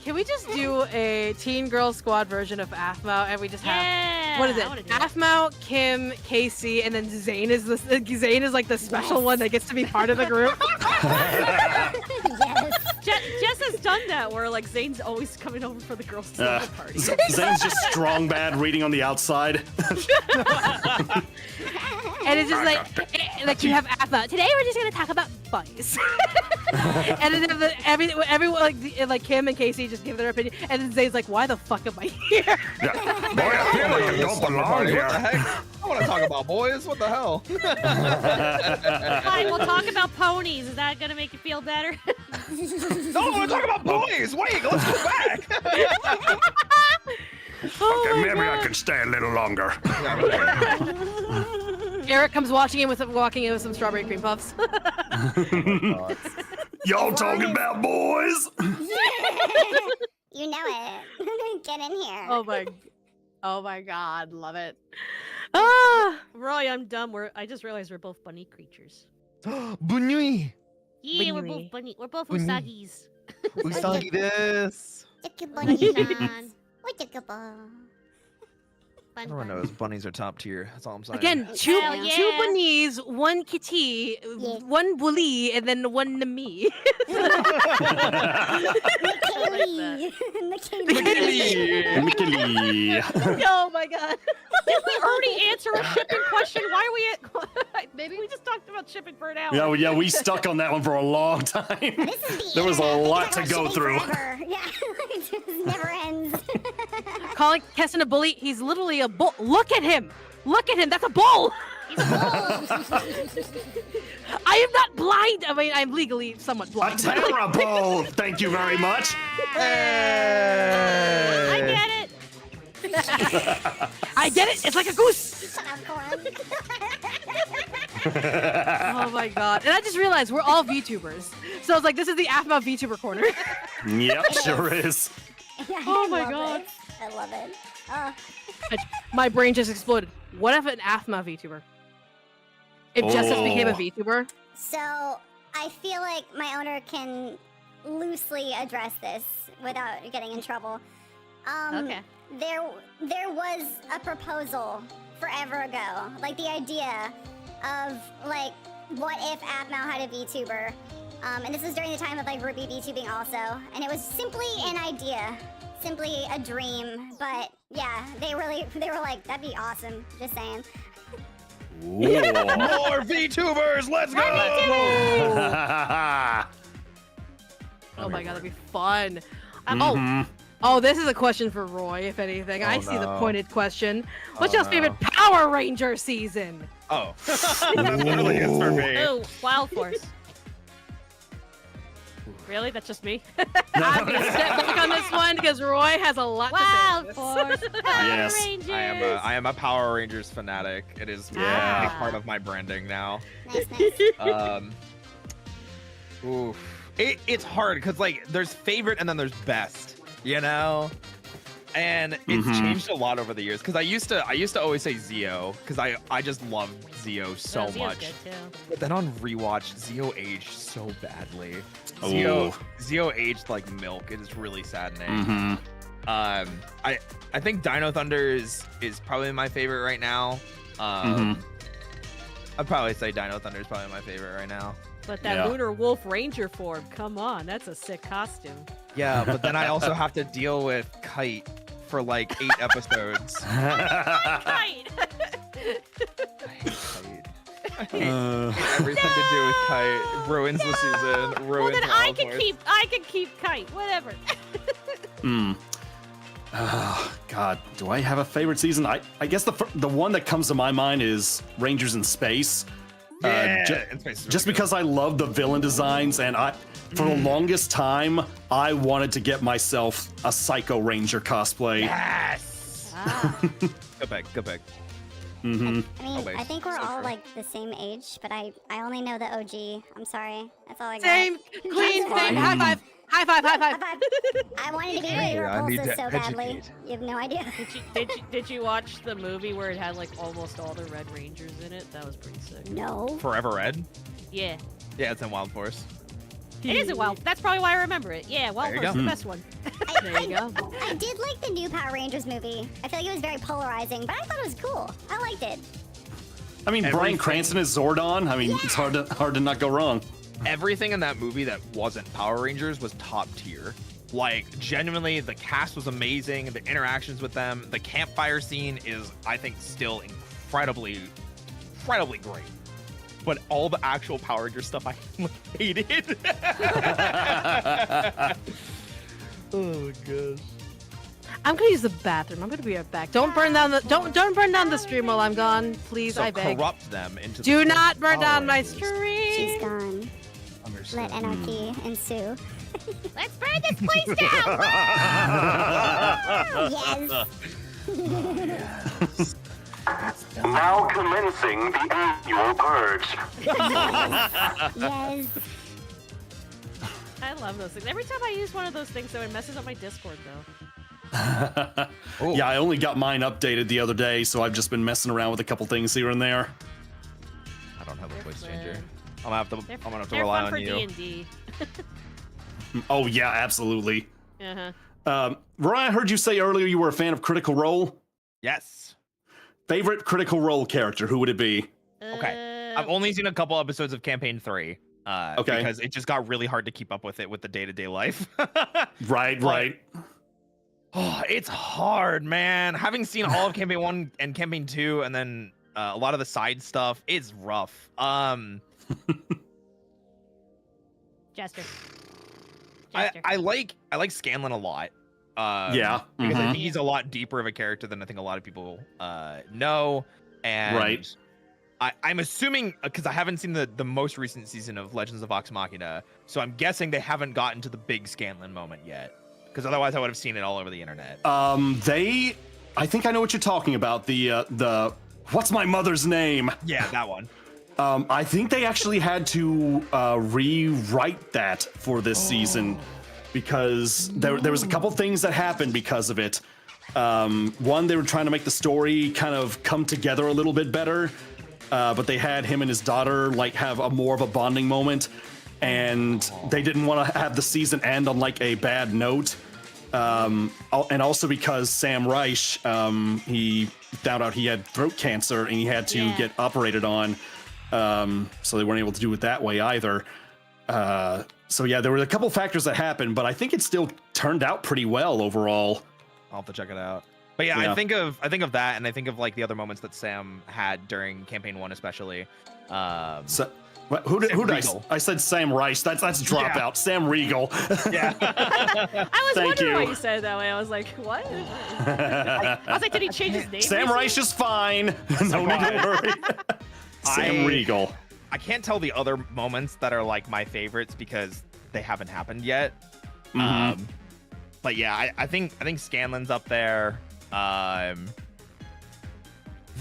Can we just do a Teen Girl Squad version of AFMO and we just have what is I it? wanna do that. AFMO, Kim, Casey, and then Zane is like the special one that gets to be part of the group. Yes. Jess has done that where like Zane's always coming over for the girls' slumber party. Zane's just strong bad reading on the outside. And it's just like you have AFMO. Today we're just gonna talk about boys. And then have everyone like Kim and Casey just give their opinion, and then Zane's like, "Why the fuck am I here?" Boy, I feel like I don't belong What the here. heck? I want to talk about boys. What the hell? Fine, we'll talk about ponies. Is that gonna make you feel better? No, I want to talk about boys. Wait, let's go back. Oh my Maybe I God. can stay a little longer. Eric comes walking in with some strawberry cream puffs. Y'all talking about boys? You know it. Get in here. Oh my God, love it. Ah, Roy, I'm dumb. I just realized we're both bunny creatures. Bunny. Yeah, we're Bunny. both bunny. We're both Bunny. usagis. Usagi this. Bunny-san. Fun, Everyone fun. knows bunnies are top tier. That's all I'm saying. again, two Hell two yeah. bunnies, one kitty, Yeah. one bully, and then one me. McKaylee. Mickey. Oh my God. Did we already answer a shipping question? Why are we at... Maybe we just talked about shipping for an hour. Yeah, we stuck on that one for a long time. This is the There was a internet. lot They to can go talk through. forever. Yeah, it just never ends. Calling Keston a bully, he's literally a bull. Look at him. Look at him. That's a bull. He's a bull. I am not blind. I mean, I'm legally somewhat A blind. terrible. Thank you very much. Hey. I get it. I get it. It's like a goose. Shut up, Corin. Oh my God. And I just realized we're all VTubers. So it's like, this is the AFMA VTuber corner. Yep, sure is. Oh my I love God. it. I love it. Oh. My brain just exploded. What if an AFMA VTuber? If Justice became a Oh. VTuber? So I feel like my owner can loosely address this without getting in trouble. Okay. There was a proposal forever ago, like the idea of like, what if AppMao had a VTuber? And this was during the time of like Ruby VTubing also, and it was simply an idea, simply a dream. But yeah, they were like, that'd be awesome. Just saying. More VTubers. Let's go. Oh my God, that'd be fun. Mhm. Oh, this is a question for Roy, if anything. Oh, I see the no. pointed question. What's Oh, your favorite Power Ranger season? Oh, that's totally is for me. Oh, Wild Force. Really? That's just me? I'm gonna step back on this one because Roy has a lot Wild to say. Force. Power Yes. Rangers. I am a Power Rangers fanatic. It is a Yeah. big part of my branding now. Nice, nice. Oof. It's hard because like there's favorite and then there's best, you know, and it's changed a lot over the years. Because I used to always say Zeo because I just love Zeo so Oh, Zeo's much. good, too. But then on rewatch, Zeo aged so badly. Oh. Zeo aged like milk. It is really saddening. Mm-hmm. I think Dino Thunder is probably my favorite right now. I'd probably say Dino Thunder is probably my favorite right now. But that Yeah. Lunar Wolf Ranger form, come on, that's a sick costume. Yeah, but then I also have to deal with Kite for like 8 episodes. Right. I hate Kite. I hate everything to do with Kite. Ruins the season. Well, Ruins then Wild Force. I can keep Kite, whatever. God, do I have a favorite season? I guess the one that comes to my mind is Rangers in Space. Yeah, ju- in Space is really just good. because I love the villain designs, and for the longest time, I wanted to get myself a Psycho Ranger cosplay. Yes. Ah. Go back. Mm-hmm. I mean, wait, I think we're so all true. like the same age, but I only know the OG. I'm sorry. That's all I got. Same, Queen, That's same. fine. High five. High five, high High five. five. I wanted to be Hey, Ray I need Repulsa to so badly. educate. You have no idea. Did you watch the movie where it had like almost all the Red Rangers in it? That was pretty sick. No. Forever Red. Yeah. Yeah, it's in Wild Force. It is a Wild. That's probably why I remember it. Yeah, Wild There you Force is go. the best one. There you go. I did like the new Power Rangers movie. I feel like it was very polarizing, but I thought it was cool. I liked it. I mean, Bryan Everything- Cranston is Zordon. I mean, it's hard to not go wrong. Everything in that movie that wasn't Power Rangers was top tier. Like, genuinely, the cast was amazing. The interactions with them, the campfire scene is, I think, still incredibly great. But all the actual Power Ranger stuff I hated. Oh gosh. I'm gonna use the bathroom. I'm gonna be right back. Don't burn down the don't burn down the stream while I'm gone, please. So I beg. corrupt them into. Do the not burn Power down my Rangers. She's stream. gone. Understood. Let anarchy ensue. Let's burn this place down. Yes. Now commencing the annual purge. Yes. I love those things. Every time I use one of those things, though, it messes up my Discord, though. Oh. Yeah, I only got mine updated the other day, so I've just been messing around with a couple things here and there. I don't have a They're voice fun. changer. I'm gonna have to They're rely fun for on you. D&D. Oh yeah, absolutely. Uh-huh. Ryan, I heard you say earlier you were a fan of Critical Role. Yes. Favorite Critical Role character? Who would it be? Okay. I've only seen a couple episodes of Campaign 3. Okay. Because it just got really hard to keep up with it with the day-to-day life. Right, right. Oh, it's hard, man. Having seen all of Campaign 1 and Campaign 2 and then a lot of the side stuff, it's rough. Jester. I like Scanlan a lot. Yeah, Because I mhm. think he's a lot deeper of a character than I think a lot of people know. And Right. I'm assuming because I haven't seen the most recent season of Legends of Vox Machina, so I'm guessing they haven't gotten to the big Scanlan moment yet. Because otherwise, I would have seen it all over the internet. I think I know what you're talking about. The what's my mother's name? Yeah, that one. I think they actually had to rewrite that for this season because there was a couple things that happened because of it. One, they were trying to make the story kind of come together a little bit better, but they had him and his daughter like have a more of a bonding moment, and they didn't want to have the season end on like a bad note. And also because Sam Reich, he found out he had throat cancer and he had to Yeah. get operated on. So they weren't able to do it that way either. So yeah, there were a couple factors that happened, but I think it still turned out pretty well overall. I'll have to check it out. But yeah, Yeah. I think of that, and I think of like the other moments that Sam had during Campaign 1, especially. So Who did Regal. I said Sam Rice. That's dropout. Yeah. Sam Regal. Yeah. I was Thank wondering why you. you said it that way. I was like, what? I was like, did he change his name? Sam recently? Rice is fine. No need to worry. Sam Regal. I can't tell the other moments that are like my favorites because they haven't happened yet. But yeah, I think Scanlan's up there.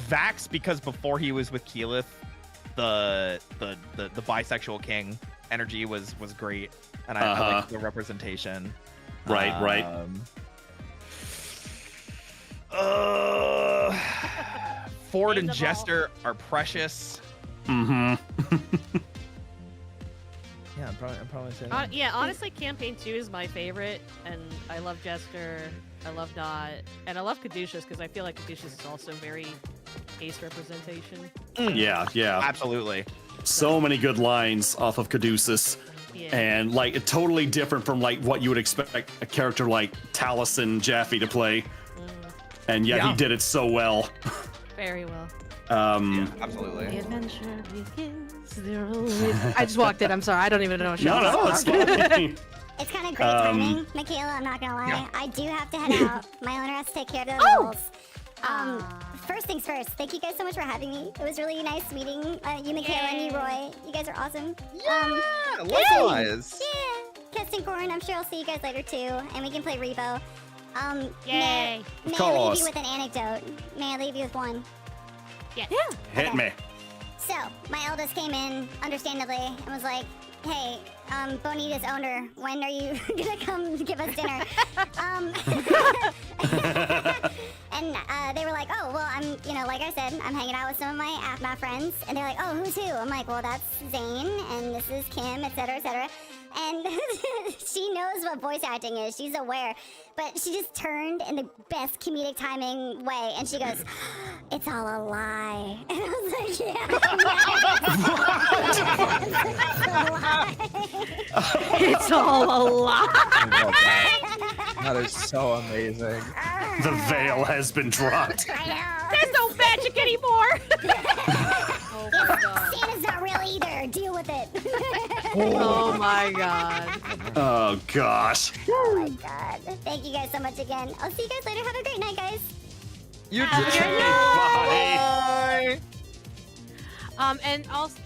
Vax, because before he was with Keyleth, the bisexual king energy was great, and I like the representation. Right. Ford and Name them all. Jester are precious. Mm-hmm. Yeah, I'm probably saying that. Yeah, honestly, campaign 2 is my favorite, and I love Jester, I love Dot, and I love Caduceus because I feel like Caduceus is also very ace representation. Yeah. Absolutely. So many good lines off of Caduceus. Yeah. And like totally different from like what you would expect a character like Taliesin Jaffe to play. And yet he Yeah. did it so well. Very well. Absolutely. The adventure begins. There always... I just walked in. I'm sorry. I don't even know what show. No, it's fine. It's kind of great timing, Michaela, I'm not gonna lie. Yeah. I do have to head out. My owner has to take care of the Oh! rules. First things first, thank you guys so much for having me. It was really nice meeting you, Michaela, and you, Roy. You guys are awesome. Likewise. Yeah, Keston Corn, I'm sure I'll see you guys later too, and we can play R.E.P.O. May Yay. I leave course. you with an anecdote? May I leave you with one? Yeah. Hit Okay. me. So, my eldest came in, understandably, and was like, hey, Bonita's owner, when are you gonna come give us dinner? And they were like, oh, well, I'm, like I said, I'm hanging out with some of my AFMA friends. And they're like, oh, who's who? I'm like, well, that's Zane, and this is Kim, etc., etc. And she knows what voice acting is. She's aware. But she just turned in the best comedic timing way, and she goes, it's all a lie. And I was like, yeah. It's all a lie. That is so amazing. The veil has been dropped. I know. There's no magic anymore. Oh my god. Santa's not real either. Deal with it. Oh my god. Oh gosh. Oh my god. Thank you guys so much again. I'll see you guys later. Have a great night, guys. You Have a too. good night. Bye. And also,